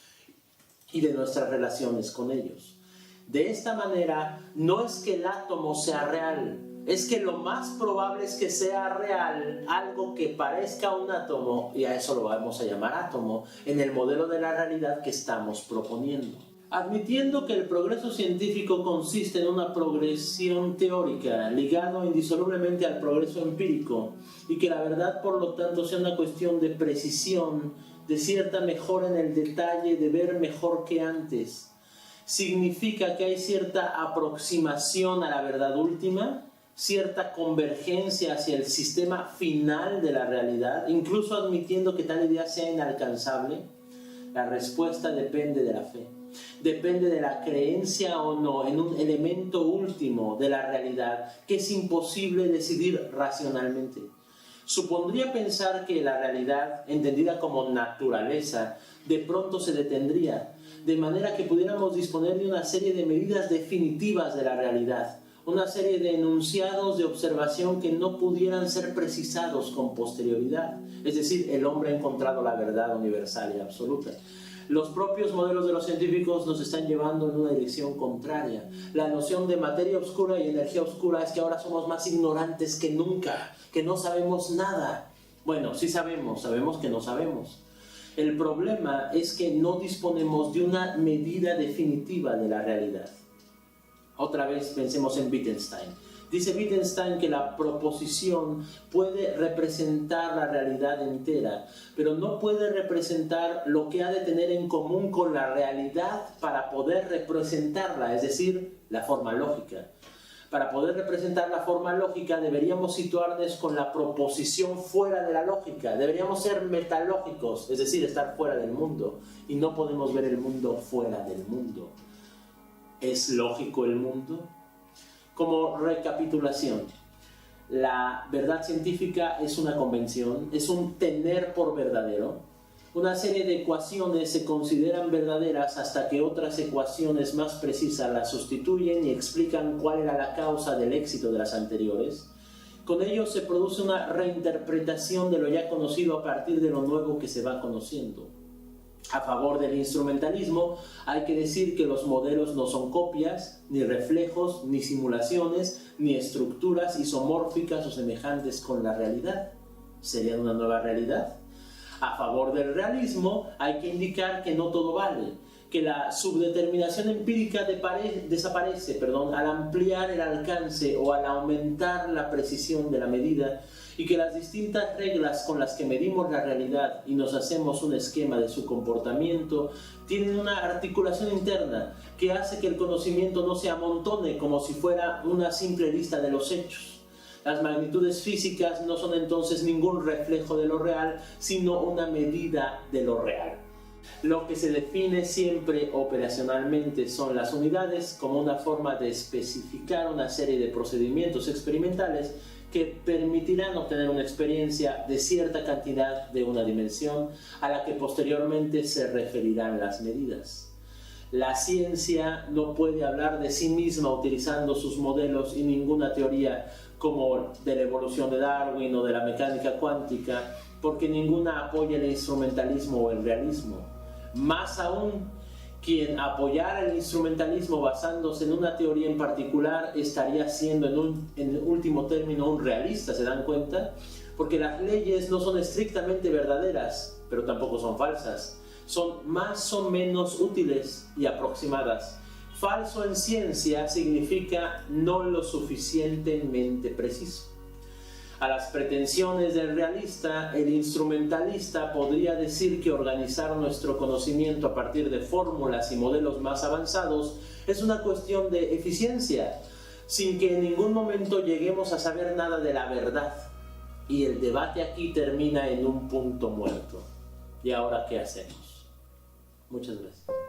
Speaker 1: y de nuestras relaciones con ellos. De esta manera, no es que el átomo sea real, es que lo más probable es que sea real algo que parezca un átomo, y a eso lo vamos a llamar átomo, en el modelo de la realidad que estamos proponiendo. Admitiendo que el progreso científico consiste en una progresión teórica ligado indisolublemente al progreso empírico, y que la verdad por lo tanto sea una cuestión de precisión, de cierta mejora en el detalle, de ver mejor que antes, significa que hay cierta aproximación a la verdad última, cierta convergencia hacia el sistema final de la realidad, incluso admitiendo que tal idea sea inalcanzable. La respuesta depende de la fe, depende de la creencia o no en un elemento último de la realidad que es imposible decidir racionalmente. Supondría pensar que la realidad, entendida como naturaleza, de pronto se detendría, de manera que pudiéramos disponer de una serie de medidas definitivas de la realidad, una serie de enunciados de observación que no pudieran ser precisados con posterioridad. Es decir, el hombre ha encontrado la verdad universal y absoluta. Los propios modelos de los científicos nos están llevando en una dirección contraria. La noción de materia oscura y energía oscura es que ahora somos más ignorantes que nunca, que no sabemos nada. Bueno, sí sabemos que no sabemos. El problema es que no disponemos de una medida definitiva de la realidad. Otra vez pensemos en Wittgenstein. Dice Wittgenstein que la proposición puede representar la realidad entera, pero no puede representar lo que ha de tener en común con la realidad para poder representarla, es decir, la forma lógica. Para poder representar la forma lógica deberíamos situarnos con la proposición fuera de la lógica. Deberíamos ser metalógicos, es decir, estar fuera del mundo. Y no podemos ver el mundo fuera del mundo. ¿Es lógico el mundo? Como recapitulación, la verdad científica es una convención, es un tener por verdadero. Una serie de ecuaciones se consideran verdaderas hasta que otras ecuaciones más precisas las sustituyen y explican cuál era la causa del éxito de las anteriores. Con ello se produce una reinterpretación de lo ya conocido a partir de lo nuevo que se va conociendo. A favor del instrumentalismo, hay que decir que los modelos no son copias, ni reflejos, ni simulaciones, ni estructuras isomórficas o semejantes con la realidad. ¿Serían una nueva realidad? A favor del realismo, hay que indicar que no todo vale, que la subdeterminación empírica desaparece al ampliar el alcance o al aumentar la precisión de la medida, y que las distintas reglas con las que medimos la realidad y nos hacemos un esquema de su comportamiento tienen una articulación interna que hace que el conocimiento no se amontone como si fuera una simple lista de los hechos. Las magnitudes físicas no son entonces ningún reflejo de lo real, sino una medida de lo real. Lo que se define siempre operacionalmente son las unidades como una forma de especificar una serie de procedimientos experimentales que permitirán obtener una experiencia de cierta cantidad de una dimensión a la que posteriormente se referirán las medidas. La ciencia no puede hablar de sí misma utilizando sus modelos y ninguna teoría como de la evolución de Darwin o de la mecánica cuántica, porque ninguna apoya el instrumentalismo o el realismo. Más aún, quien apoyara el instrumentalismo basándose en una teoría en particular estaría siendo en último término un realista, ¿se dan cuenta? Porque las leyes no son estrictamente verdaderas, pero tampoco son falsas. Son más o menos útiles y aproximadas. Falso en ciencia significa no lo suficientemente preciso. A las pretensiones del realista, el instrumentalista podría decir que organizar nuestro conocimiento a partir de fórmulas y modelos más avanzados es una cuestión de eficiencia, sin que en ningún momento lleguemos a saber nada de la verdad. Y el debate aquí termina en un punto muerto. ¿Y ahora qué hacemos? Muchas gracias.